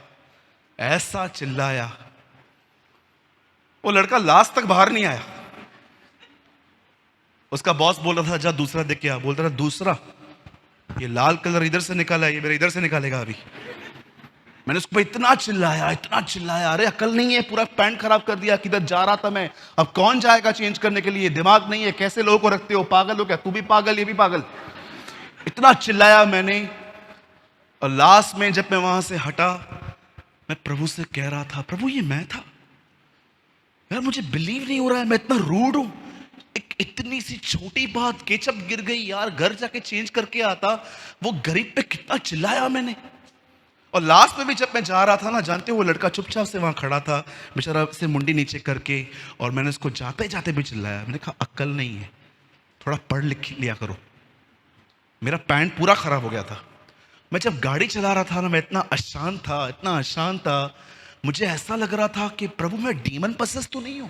वो लड़का लास्ट तक बाहर नहीं आया। उसका बॉस बोल रहा था जा दूसरा देख के आ, बोलता था दूसरा, ये लाल कलर इधर से निकाला है, ये मेरा इधर से निकालेगा अभी। मैंने उसको इतना चिल्लाया, अरे अकल नहीं है, पूरा पैंट खराब कर दिया। किधर जा रहा था मैं, अब कौन जाएगा चेंज करने के लिए? दिमाग नहीं है, कैसे लोगों को रखते हो? पागल हो क्या? तू भी पागल, ये भी पागल। इतना चिल्लाया मैंने, और लास्ट में जब मैं वहां से हटा, मैं प्रभु से कह रहा था, प्रभु ये मैं था यार, मुझे बिलीव नहीं हो रहा है मैं इतना रूड हूं। एक इतनी सी छोटी बात, केचप गिर गई यार, घर जाके चेंज करके आता। वो गरीब पे कितना चिल्लाया मैंने। और लास्ट में भी जब मैं जा रहा था ना, जानते हो वो लड़का चुपचाप से वहां खड़ा था बेचारा, से मुंडी नीचे करके, और मैंने उसको जाते जाते भी चिल्लाया। मैंने कहा अक्ल नहीं है, थोड़ा पढ़ लिख लिया करो। मेरा पैंट पूरा खराब हो गया था। मैं जब गाड़ी चला रहा था ना, मैं इतना अशांत था, मुझे ऐसा लग रहा था कि प्रभु मैं डीमन पसेस तो नहीं हूं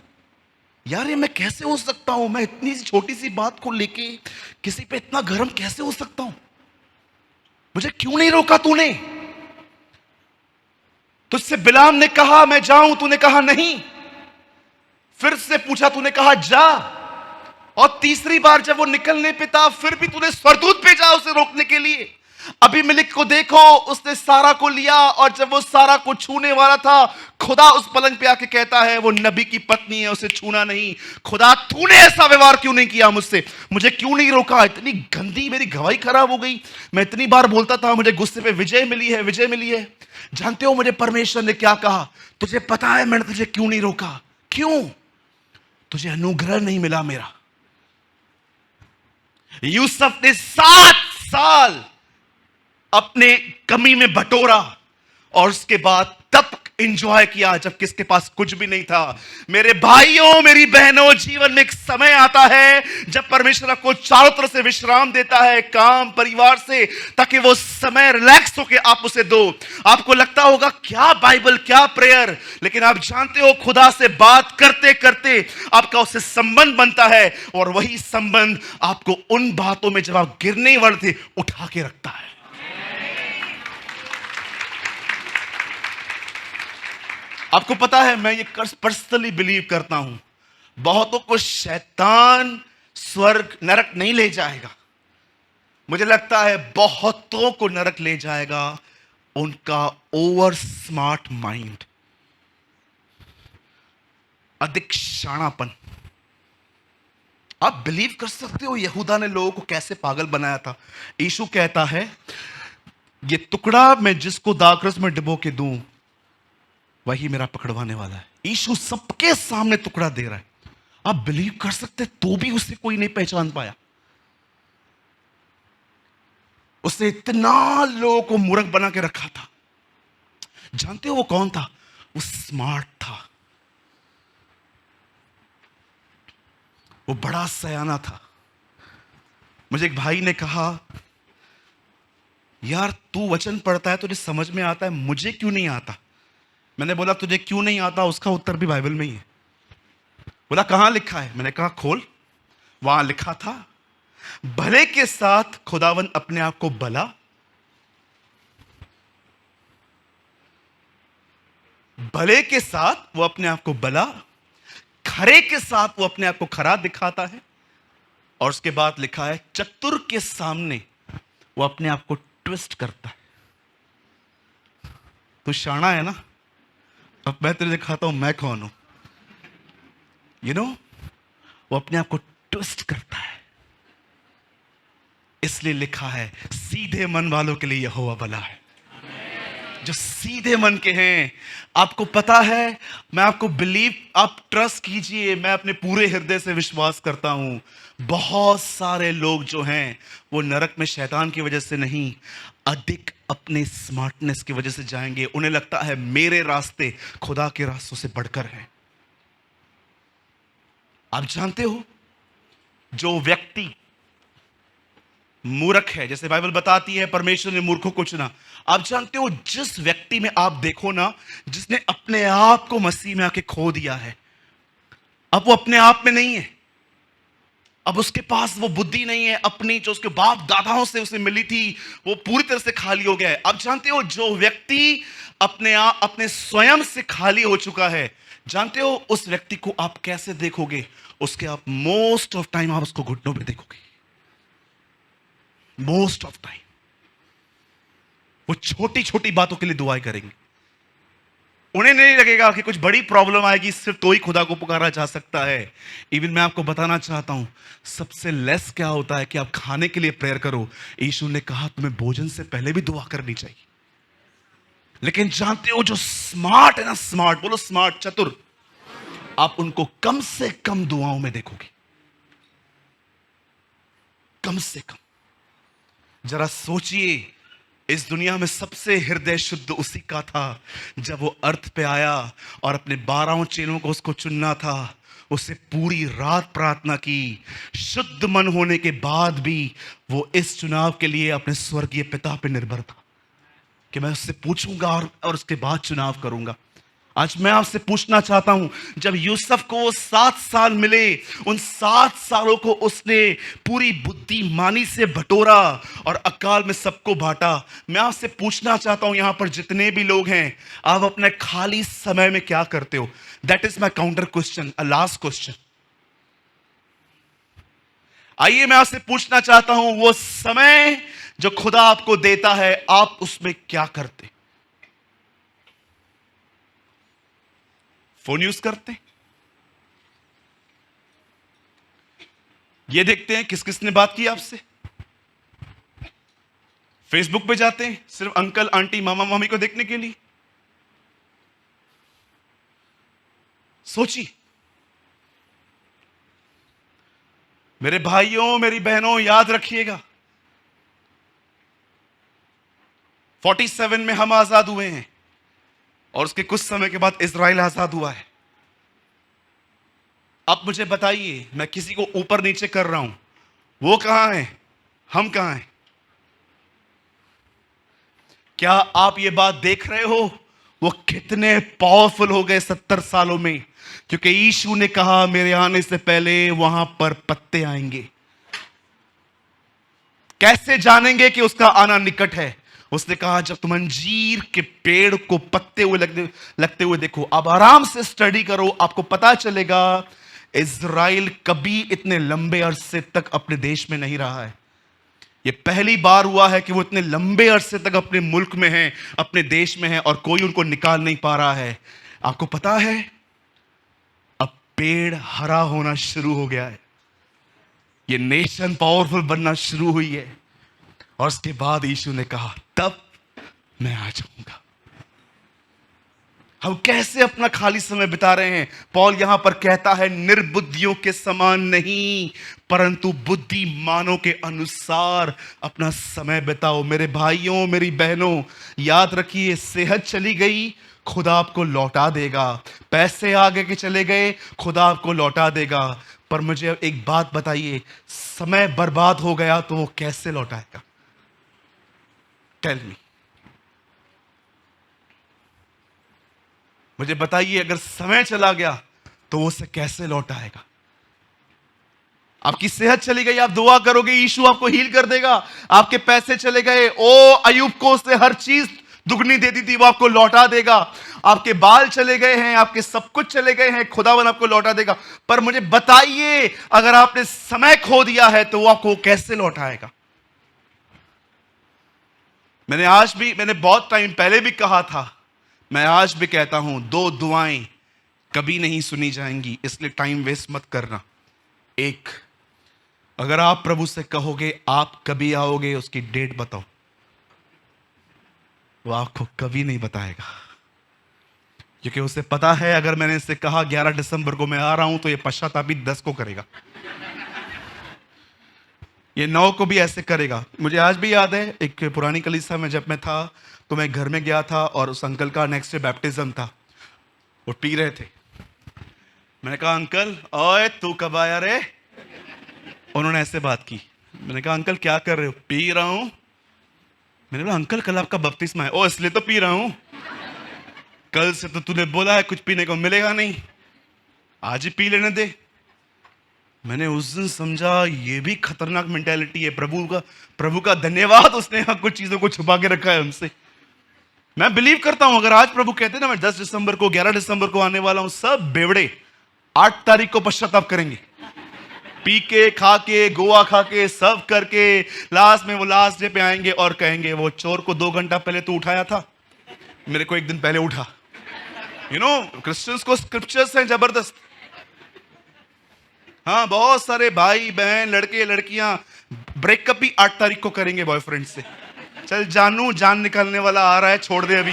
यार, ये मैं कैसे हो सकता हूं? मैं इतनी सी छोटी सी बात को लेके किसी पे इतना गर्म कैसे हो सकता हूं? मुझे क्यों नहीं रोका तूने? तुझसे बिलाम ने कहा मैं जाऊं, तूने कहा नहीं। फिर से पूछा, तूने कहा जा। और तीसरी बार जब वो निकलने पे था, फिर भी तूने स्वर्गदूत भेजा उसे रोकने के लिए। अबीमेलेक को देखो, उसने सारा को लिया, और जब वो सारा को छूने वाला था, खुदा उस पलंग पे आके कहता है वो नबी की पत्नी है, उसे छूना नहीं। खुदा तूने ऐसा व्यवहार क्यों नहीं किया मुझसे? मुझे क्यों नहीं रोका? इतनी गंदी मेरी गवाही खराब हो गई। मैं इतनी बार बोलता था मुझे गुस्से पे विजय मिली है। जानते हो मुझे परमेश्वर ने क्या कहा? तुझे पता है मैंने तुझे क्यों नहीं रोका? क्यों? तुझे अनुग्रह नहीं मिला मेरा। यूसुफ ने 7 साल अपने कमी में बटोरा, और उसके बाद तब एंजॉय किया जब किसके पास कुछ भी नहीं था। मेरे भाइयों, मेरी बहनों, जीवन में एक समय आता है जब परमेश्वर आपको चारों तरफ से विश्राम देता है, काम परिवार से, ताकि वो समय रिलैक्स होके आप उसे दो। आपको लगता होगा क्या बाइबल, क्या प्रेयर, लेकिन आप जानते हो खुदा से बात करते करते आपका उससे संबंध बनता है, और वही संबंध आपको उन बातों में जब आप गिरने वाले थे उठा के रखता है। आपको पता है मैं ये पर्सनली बिलीव करता हूं, बहुतों को शैतान स्वर्ग नरक नहीं ले जाएगा। मुझे लगता है बहुतों को नरक ले जाएगा उनका ओवर स्मार्ट माइंड, अधिक शाणापन। आप बिलीव कर सकते हो यहूदा ने लोगों को कैसे पागल बनाया था? यीशु कहता है ये टुकड़ा मैं जिसको दाखरस में डुबो के दूं, वही मेरा पकड़वाने वाला है। यीशु सबके सामने टुकड़ा दे रहा है। आप बिलीव कर सकते तो भी उसे कोई नहीं पहचान पाया। उसने इतना लोगों को मूर्ख बना के रखा था। जानते हो वो कौन था? वो स्मार्ट था, वो बड़ा सयाना था। मुझे एक भाई ने कहा, यार तू वचन पढ़ता है, तुझे समझ में आता है, मुझे क्यों नहीं आता? मैंने बोला तुझे क्यों नहीं आता, उसका उत्तर भी बाइबल में ही है। बोला कहां लिखा है? मैंने कहा खोल। वहां लिखा था, भले के साथ खुदावन अपने आप को भला, भले के साथ वो अपने आप को भला, खरे के साथ वो अपने आप को खरा दिखाता है। और उसके बाद लिखा है, चतुर के सामने वो अपने आप को ट्विस्ट करता है। तू शाना है ना? अब मैं तुझे दिखाता हूं मैं कौन हूं। वो अपने आप को ट्विस्ट करता है। इसलिए लिखा है, सीधे मन वालों के लिए यहोवा भला है। जो सीधे मन के हैं, आपको पता है, मैं आपको आप ट्रस्ट कीजिए, मैं अपने पूरे हृदय से विश्वास करता हूं, बहुत सारे लोग जो हैं वो नरक में शैतान की वजह से नहीं, अधिक अपने स्मार्टनेस की वजह से जाएंगे। उन्हें लगता है मेरे रास्ते खुदा के रास्तों से बढ़कर हैं। आप जानते हो, जो व्यक्ति मूर्ख है, जैसे बाइबल बताती है परमेश्वर ने मूर्खों को चुना। आप जानते हो, जिस व्यक्ति में आप देखो ना, जिसने अपने आप को मसीह में आके खो दिया है, अब वो अपने आप में नहीं है, अब उसके पास वो बुद्धि नहीं है अपनी जो उसके बाप दादाओं से उसे मिली थी, वो पूरी तरह से खाली हो गया है। आप जानते हो, जो व्यक्ति अपने स्वयं से खाली हो चुका है, जानते हो उस व्यक्ति को आप कैसे देखोगे? उसके आप मोस्ट ऑफ टाइम आप उसको घुटनों पे देखोगे। मोस्ट ऑफ टाइम वो छोटी छोटी बातों के लिए दुआएं करेंगे। उन्हें नहीं लगेगा कि कुछ बड़ी प्रॉब्लम आएगी सिर्फ तो ही खुदा को पुकारा जा सकता है। इवन मैं आपको बताना चाहता हूं, सबसे लेस क्या होता है कि आप खाने के लिए प्रेयर करो। यीशु ने कहा तुम्हें भोजन से पहले भी दुआ करनी चाहिए। लेकिन जानते हो, जो स्मार्ट है ना, स्मार्ट बोलो, स्मार्ट, चतुर, आप उनको कम से कम दुआओं में देखोगे, कम से कम। जरा सोचिए, इस दुनिया में सबसे हृदय शुद्ध उसी का था जब वो अर्थ पे आया और अपने 12 चेलों को उसको चुनना था। उसे पूरी रात प्रार्थना की। शुद्ध मन होने के बाद भी वो इस चुनाव के लिए अपने स्वर्गीय पिता पे निर्भर था कि मैं उससे पूछूंगा और उसके बाद चुनाव करूंगा। आज मैं आपसे पूछना चाहता हूं, जब यूसुफ को 7 साल मिले, उन 7 सालों को उसने पूरी बुद्धिमानी से बटोरा और अकाल में सबको बांटा। मैं आपसे पूछना चाहता हूं, यहां पर जितने भी लोग हैं, आप अपने खाली समय में क्या करते हो? That is my counter question, a last question. आइए मैं आपसे पूछना चाहता हूं, वो समय जो खुदा आपको देता है, आप उसमें क्या करते? फोन यूज करते, ये देखते हैं किस किसने बात की आपसे, फेसबुक पे जाते हैं सिर्फ अंकल आंटी मामा मामी को देखने के लिए। सोचिए मेरे भाइयों, मेरी बहनों, याद रखिएगा, 47 में हम आजाद हुए हैं और उसके कुछ समय के बाद इजराइल आजाद हुआ है। अब मुझे बताइए, मैं किसी को ऊपर नीचे कर रहा हूं, वो कहां है, हम कहां हैं? क्या आप ये बात देख रहे हो वो कितने पावरफुल हो गए 70 सालों में? क्योंकि यीशु ने कहा मेरे आने से पहले वहां पर पत्ते आएंगे। कैसे जानेंगे कि उसका आना निकट है? उसने कहा जब तुम अंजीर के पेड़ को पत्ते हुए लगते हुए देखो। अब आराम से स्टडी करो, आपको पता चलेगा इजराइल कभी इतने लंबे अरसे तक अपने देश में नहीं रहा है। यह पहली बार हुआ है कि वो इतने लंबे अरसे तक अपने मुल्क में हैं, अपने देश में हैं और कोई उनको निकाल नहीं पा रहा है। आपको पता है, अब पेड़ हरा होना शुरू हो गया है, ये नेशन पावरफुल बनना शुरू हुई है। और उसके बाद यीशु ने कहा तब मैं आ जाऊंगा। हम कैसे अपना खाली समय बिता रहे हैं। पौल यहां पर कहता है निर्बुद्धियों के समान नहीं, परंतु बुद्धिमानों के अनुसार अपना समय बिताओ। मेरे भाइयों, मेरी बहनों, याद रखिए, सेहत चली गई, खुदा आपको लौटा देगा। पैसे आगे के चले गए, खुदा आपको लौटा देगा। पर मुझे एक बात बताइए, समय बर्बाद हो गया तो वो कैसे लौटाएगा? टेल मी, मुझे बताइए, अगर समय चला गया तो वो उसे कैसे लौटाएगा? आपकी सेहत चली गई, आप दुआ करोगे यीशु आपको हील कर देगा। आपके पैसे चले गए, ओ अयूब को उसने हर चीज दुगनी दे दी थी, वो आपको लौटा देगा। आपके बाल चले गए हैं, आपके सब कुछ चले गए हैं, खुदावन आपको लौटा देगा। पर मुझे बताइए, अगर आपने समय खो दिया है तो वो आपको कैसे लौटाएगा? मैंने बहुत टाइम पहले भी कहा था, मैं आज भी कहता हूं, 2 दुआएं कभी नहीं सुनी जाएंगी, इसलिए टाइम वेस्ट मत करना। एक, अगर आप प्रभु से कहोगे आप कभी आओगे, उसकी डेट बताओ, वो आपको कभी नहीं बताएगा, क्योंकि उसे पता है अगर मैंने इससे कहा 11 दिसंबर को मैं आ रहा हूं तो ये पश्चातापी 10 को करेगा, ये 9 को भी ऐसे करेगा। मुझे आज भी याद है, एक पुरानी कलीसिया में जब मैं था तो मैं घर में गया था और उस अंकल का नेक्स्ट डे बैप्टिज्म था। वो पी रहे थे। मैंने कहा अंकल, ओए तू कब आया रे? उन्होंने ऐसे बात की। मैंने कहा अंकल क्या कर रहे हो? पी रहा हूं। मैंने बोला अंकल कल आपका बपतिस्मा है। ओ इसलिए तो पी रहा हूं, कल से तो तूने बोला है कुछ पीने को मिलेगा नहीं, आज ही पी लेने दे। मैंने उस दिन समझा ये भी खतरनाक मेंटालिटी है। प्रभु का धन्यवाद, उसने यहां कुछ चीजों को छुपा के रखा है हमसे। मैं बिलीव करता हूं, अगर आज प्रभु कहते ना मैं 10 दिसंबर को 11 दिसंबर को आने वाला हूं, सब बेवड़े 8 तारीख को पश्चाताप करेंगे, पी के खा के गोवा खा के सब करके लास्ट में वो लास्ट डे पे आएंगे और कहेंगे वो चोर को 2 घंटा पहले तू उठाया था, मेरे को 1 दिन पहले उठा। क्रिश्चियंस को स्क्रिप्चर्स हैं जबरदस्त। हाँ, बहुत सारे भाई बहन लड़के लड़कियां ब्रेकअप भी 8 तारीख को करेंगे बॉयफ्रेंड से। चल जानू, जान निकालने वाला आ रहा है, छोड़ दे अभी।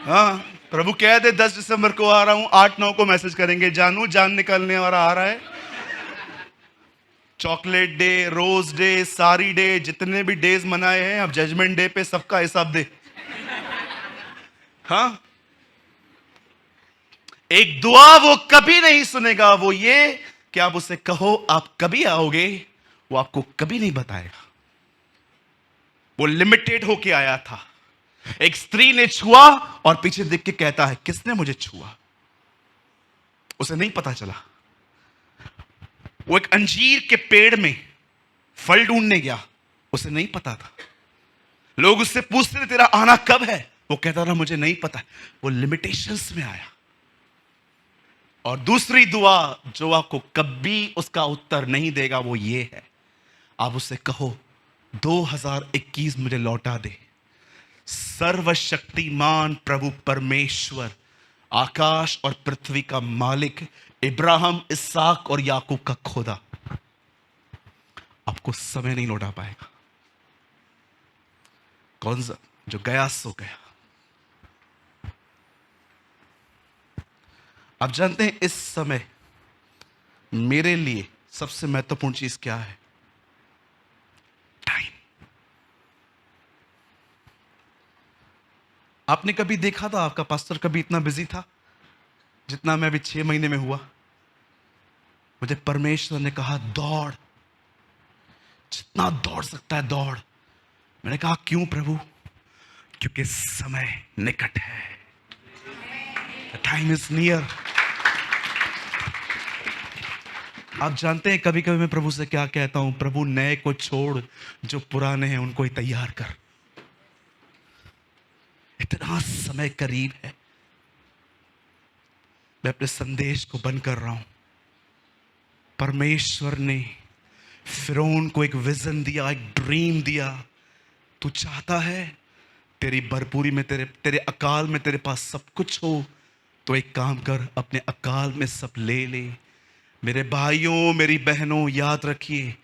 हाँ, प्रभु कह दे 10 दिसंबर को आ रहा हूं, 8-9 को मैसेज करेंगे, जानू जान निकालने वाला आ रहा है। चॉकलेट डे, रोज डे, सारी डे, जितने भी डेज मनाए हैं, अब जजमेंट डे पे सबका हिसाब दे। हाँ, एक दुआ वो कभी नहीं सुनेगा, वो ये कि आप उसे कहो आप कभी आओगे, वो आपको कभी नहीं बताएगा। वो लिमिटेड होके आया था। एक स्त्री ने छुआ और पीछे देख के कहता है किसने मुझे छुआ? उसे नहीं पता चला। वो एक अंजीर के पेड़ में फल ढूंढने गया, उसे नहीं पता था। लोग उससे पूछते थे तेरा आना कब है, वो कहता था मुझे नहीं पता। वो लिमिटेशंस में आया। और दूसरी दुआ जो आपको कभी उसका उत्तर नहीं देगा वो ये है, आप उससे कहो 2021 मुझे लौटा दे। सर्वशक्तिमान प्रभु परमेश्वर, आकाश और पृथ्वी का मालिक, इब्राहिम, इसहाक और याकूब का खुदा आपको समय नहीं लौटा पाएगा। कौन सा? जो गया सो गया। आप जानते हैं इस समय मेरे लिए सबसे महत्वपूर्ण चीज क्या है? टाइम। आपने कभी देखा था आपका पास्टर कभी इतना बिजी था जितना मैं अभी 6 महीने में हुआ? मुझे परमेश्वर ने कहा दौड़, जितना दौड़ सकता है दौड़। मैंने कहा क्यों प्रभु? क्योंकि समय निकट है। Time is near. आप जानते हैं कभी कभी मैं प्रभु से क्या कहता हूं? प्रभु नए को छोड़, जो पुराने हैं उनको ही तैयार कर। इतना समय करीब है। मैं अपने संदेश को बंद कर रहा हूं। परमेश्वर ने फिरौन को एक विजन दिया, एक ड्रीम दिया। तू चाहता है तेरी भरपूरी में, तेरे अकाल में तेरे पास सब कुछ हो, तो एक काम कर, अपने अकाल में सब ले ले। मेरे भाइयों, मेरी बहनों, याद रखिए,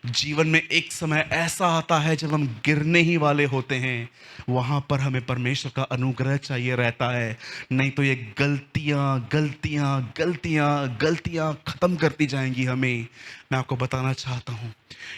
जीवन में एक समय ऐसा आता है जब हम गिरने ही वाले होते हैं। वहां पर हमें परमेश्वर का अनुग्रह चाहिए रहता है। नहीं तो ये गलतियां गलतियां गलतियां गलतियां खत्म करती जाएंगी हमें। मैं आपको बताना चाहता हूं,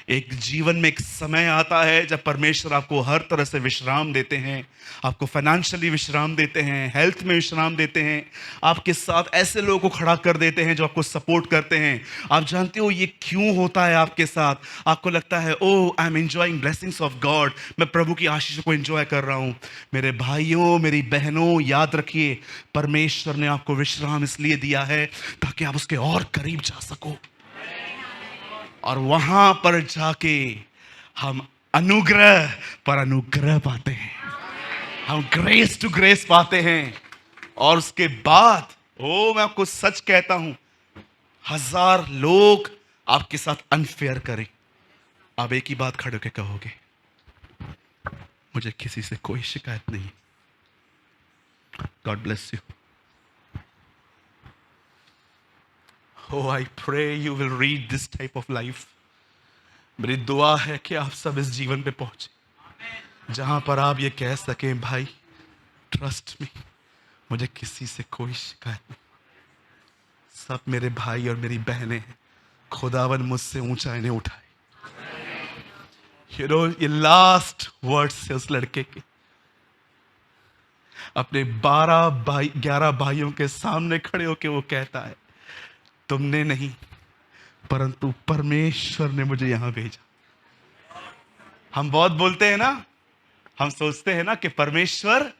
एक जीवन में एक समय आता है जब परमेश्वर आपको हर तरह से विश्राम देते हैं। आपको फाइनेंशियली विश्राम देते हैं, हेल्थ में विश्राम देते हैं, आपके साथ ऐसे लोगों को खड़ा कर देते हैं जो आपको सपोर्ट करते हैं। आप जानते हो ये क्यों होता है आपके साथ? आपको लगता है oh I am enjoying blessings of God, मैं प्रभु की आशीषों को एंजॉय कर रहा हूं। मेरे भाइयों, मेरी बहनों, याद रखिए, परमेश्वर ने आपको विश्राम इसलिए दिया है ताकि आप उसके और करीब जा सको, और वहां पर जाके हम अनुग्रह पर अनुग्रह पाते हैं, हम ग्रेस टू ग्रेस पाते हैं। और उसके बाद मैं आपको सच कहता हूं, 1000 लोग आपके साथ अनफेयर करें, आप एक ही बात खड़े होकर कहोगे, मुझे किसी से कोई शिकायत नहीं। God bless you. Oh, I pray you will read this type of life. मेरी दुआ है कि आप सब इस जीवन पे पहुंचे जहां पर आप ये कह सकें, भाई ट्रस्ट मी, मुझे किसी से कोई शिकायत नहीं, सब मेरे भाई और मेरी बहनें हैं, खुदावन मुझसे ऊंचा इन्हें उठाए। ये लास्ट वर्ड्स से उस लड़के के, अपने 11 भाइयों के सामने खड़े होके वो कहता है, तुमने नहीं परंतु परमेश्वर ने मुझे यहां भेजा। हम बहुत बोलते हैं ना, हम सोचते हैं ना कि परमेश्वर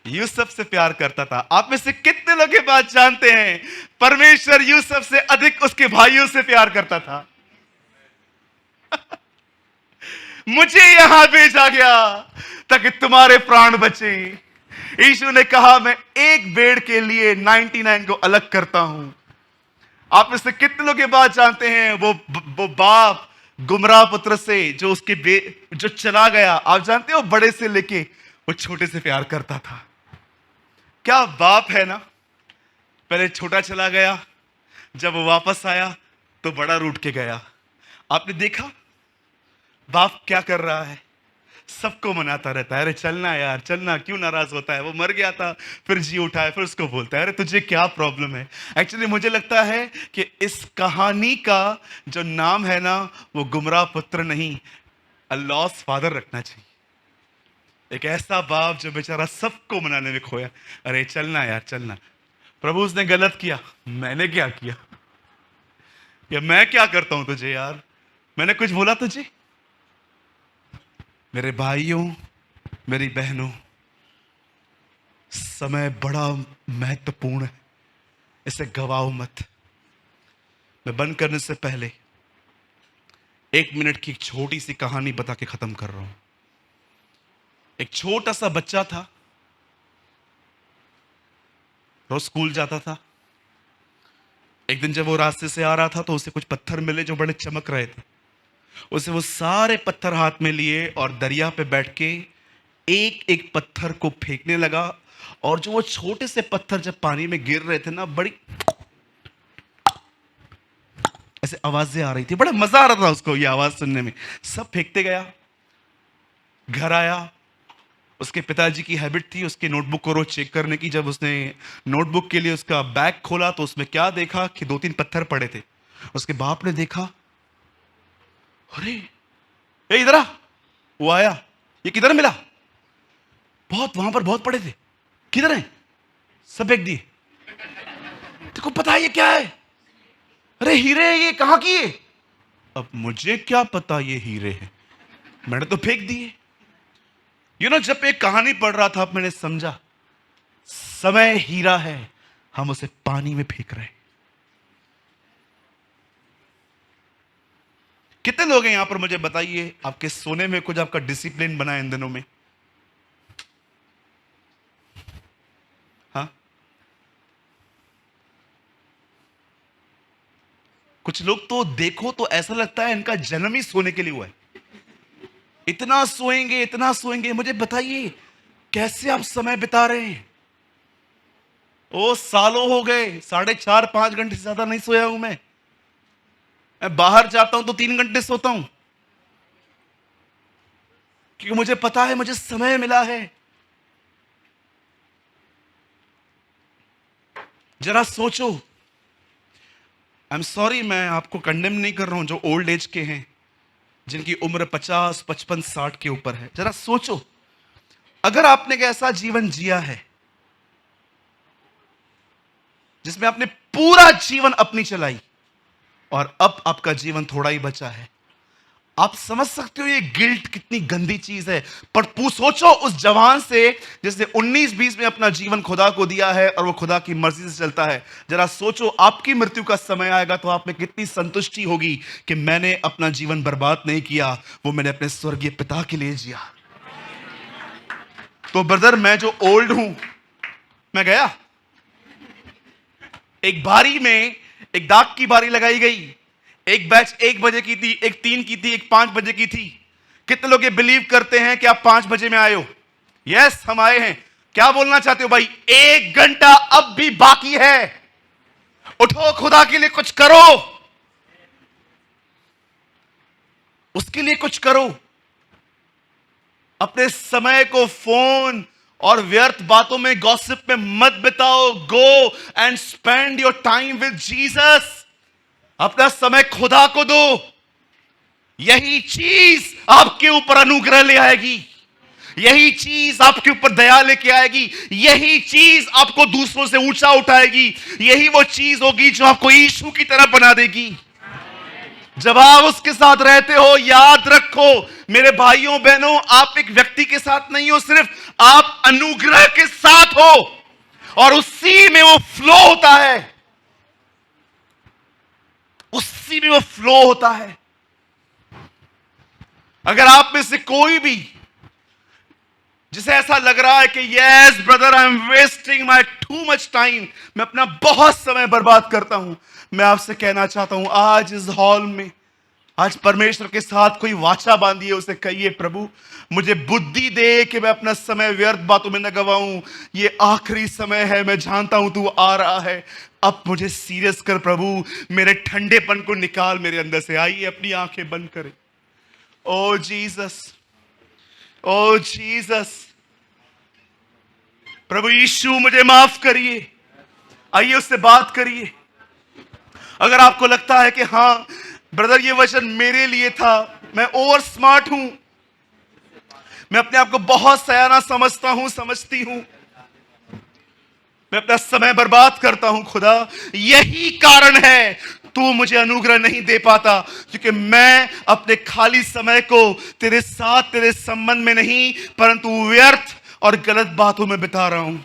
यूसुफ से प्यार करता था। आप में से कितने लोग ये बात जानते हैं, परमेश्वर यूसुफ से अधिक उसके भाइयों से प्यार करता था। मुझे यहां भेजा गया ताकि तुम्हारे प्राण बचे। यीशु ने कहा, मैं एक भेड़ के लिए 99 को अलग करता हूं। आप में से कितने लोग ये बात जानते हैं, वो बाप गुमराह पुत्र से जो उसके जो चला गया, आप जानते हो बड़े से लेके वो छोटे से प्यार करता था। क्या बाप है ना, पहले छोटा चला गया, जब वो वापस आया तो बड़ा रूठ के गया। आपने देखा बाप क्या कर रहा है, सबको मनाता रहता है, अरे चलना यार चलना, क्यों नाराज होता है, वो मर गया था फिर जी उठा है, फिर उसको बोलता है अरे तुझे क्या प्रॉब्लम है। एक्चुअली मुझे लगता है कि इस कहानी का जो नाम है ना, वो गुमराह पुत्र नहीं, अ लॉस्ट फादर रखना चाहिए। एक ऐसा बाप जो बेचारा सबको मनाने में खोया, अरे चलना यार चलना। प्रभु उसने गलत किया, मैंने क्या किया, या मैं क्या करता हूं तुझे यार, मैंने कुछ बोला तुझे? मेरे भाइयों, मेरी बहनों, समय बड़ा महत्वपूर्ण है, इसे गवाओ मत। मैं बंद करने से पहले 1 मिनट की एक छोटी सी कहानी बता के खत्म कर रहा हूं। एक छोटा सा बच्चा था, रोज स्कूल जाता था। एक दिन जब वो रास्ते से आ रहा था तो उसे कुछ पत्थर मिले जो बड़े चमक रहे थे। उसे वो सारे पत्थर हाथ में लिए और दरिया पे बैठ के एक एक पत्थर को फेंकने लगा, और जो वो छोटे से पत्थर जब पानी में गिर रहे थे ना, बड़ी ऐसे आवाजें आ रही थी, बड़ा मजा आ रहा था उसको ये आवाज सुनने में। सब फेंकते गया, घर आया, उसके पिताजी की हैबिट थी उसकी नोटबुक को रोज चेक करने की। जब उसने नोटबुक के लिए उसका बैग खोला तो उसमें क्या देखा कि 2-3 पत्थर पड़े थे। उसके बाप ने देखा, अरे ये इधर आ। वो आया, ये किधर मिला? वहां पर बहुत पड़े थे, किधर है? सब फेंक दिए। तेको पता है ये क्या है? अरे हीरे है, ये कहां की है? अब मुझे क्या पता ये हीरे हैं, मैंने तो फेंक दिए। जब एक कहानी पढ़ रहा था मैंने समझा, समय हीरा है, हम उसे पानी में फेंक रहे हैं। कितने लोग हैं यहां पर, मुझे बताइए, आपके सोने में कुछ आपका डिसिप्लिन बना है इन दिनों में? हाँ, कुछ लोग तो देखो तो ऐसा लगता है इनका जन्म ही सोने के लिए हुआ है। इतना सोएंगे इतना सोएंगे। मुझे बताइए कैसे आप समय बिता रहे हैं? ओ सालों हो गए, 4.5-5 घंटे से ज्यादा नहीं सोया हूं मैं बाहर जाता हूं तो 3 घंटे सोता हूं, क्योंकि मुझे पता है मुझे समय मिला है। जरा सोचो, आई एम सॉरी, मैं आपको कंडेम नहीं कर रहा हूं जो ओल्ड एज के हैं, जिनकी उम्र 50, 55, 60 के ऊपर है। जरा सोचो, अगर आपने एक ऐसा जीवन जिया है जिसमें आपने पूरा जीवन अपनी चलाई और अब आपका जीवन थोड़ा ही बचा है, आप समझ सकते हो ये गिल्ट कितनी गंदी चीज है। पर सोचो उस जवान से जिसने 19-20 में अपना जीवन खुदा को दिया है और वो खुदा की मर्जी से चलता है। जरा सोचो आपकी मृत्यु का समय आएगा तो आप में कितनी संतुष्टि होगी कि मैंने अपना जीवन बर्बाद नहीं किया, वो मैंने अपने स्वर्गीय पिता के लिए जिया। तो ब्रदर, मैं जो ओल्ड हूं, मैं गया एक बारी में, एक डाक की बारी लगाई गई, एक बैच 1 बजे की थी, एक 3 की थी, एक 5 बजे की थी। कितने लोग ये बिलीव करते हैं कि आप 5 बजे में आए हो? यस, हम आए हैं। क्या बोलना चाहते हो भाई? 1 घंटा अब भी बाकी है। उठो, खुदा के लिए कुछ करो, उसके लिए कुछ करो। अपने समय को फोन और व्यर्थ बातों में, गॉसिप में मत बिताओ। Go and spend your time with Jesus. अपना समय खुदा को दो। यही चीज आपके ऊपर अनुग्रह ले आएगी, यही चीज आपके ऊपर दया लेके आएगी, यही चीज आपको दूसरों से ऊंचा उठाएगी, यही वो चीज होगी जो आपको यीशु की तरह बना देगी। जब आप उसके साथ रहते हो, याद रखो मेरे भाइयों बहनों, आप एक व्यक्ति के साथ नहीं हो, सिर्फ आप अनुग्रह के साथ हो और उसी में वो फ्लो होता है, उसी में वो फ्लो होता है। अगर आप में से कोई भी जिसे ऐसा लग रहा है कि yes brother, I am wasting my too much time, मैं अपना बहुत समय बर्बाद करता हूं, मैं आपसे कहना चाहता हूं, आज इस हॉल में, आज परमेश्वर के साथ कोई वाचा बांधिए, उसे कहिए, प्रभु मुझे बुद्धि दे कि मैं अपना समय व्यर्थ बातों में न गवाऊं। ये आखिरी समय है, मैं जानता हूं तू आ रहा है, अब मुझे सीरियस कर प्रभु, मेरे ठंडेपन को निकाल मेरे अंदर से। आइए अपनी आंखें बंद करें। ओ जीसस, ओ जीसस, प्रभु यीशु मुझे माफ करिए। आइए उससे बात करिए। अगर आपको लगता है कि हाँ ब्रदर ये वचन मेरे लिए था, मैं ओवर स्मार्ट हूं, मैं अपने आप को बहुत सयाना समझता हूं, समझती हूं, मैं अपना समय बर्बाद करता हूं, खुदा यही कारण है तू मुझे अनुग्रह नहीं दे पाता, क्योंकि मैं अपने खाली समय को तेरे साथ, तेरे संबंध में नहीं, परंतु व्यर्थ और गलत बातों में बिता रहा हूं।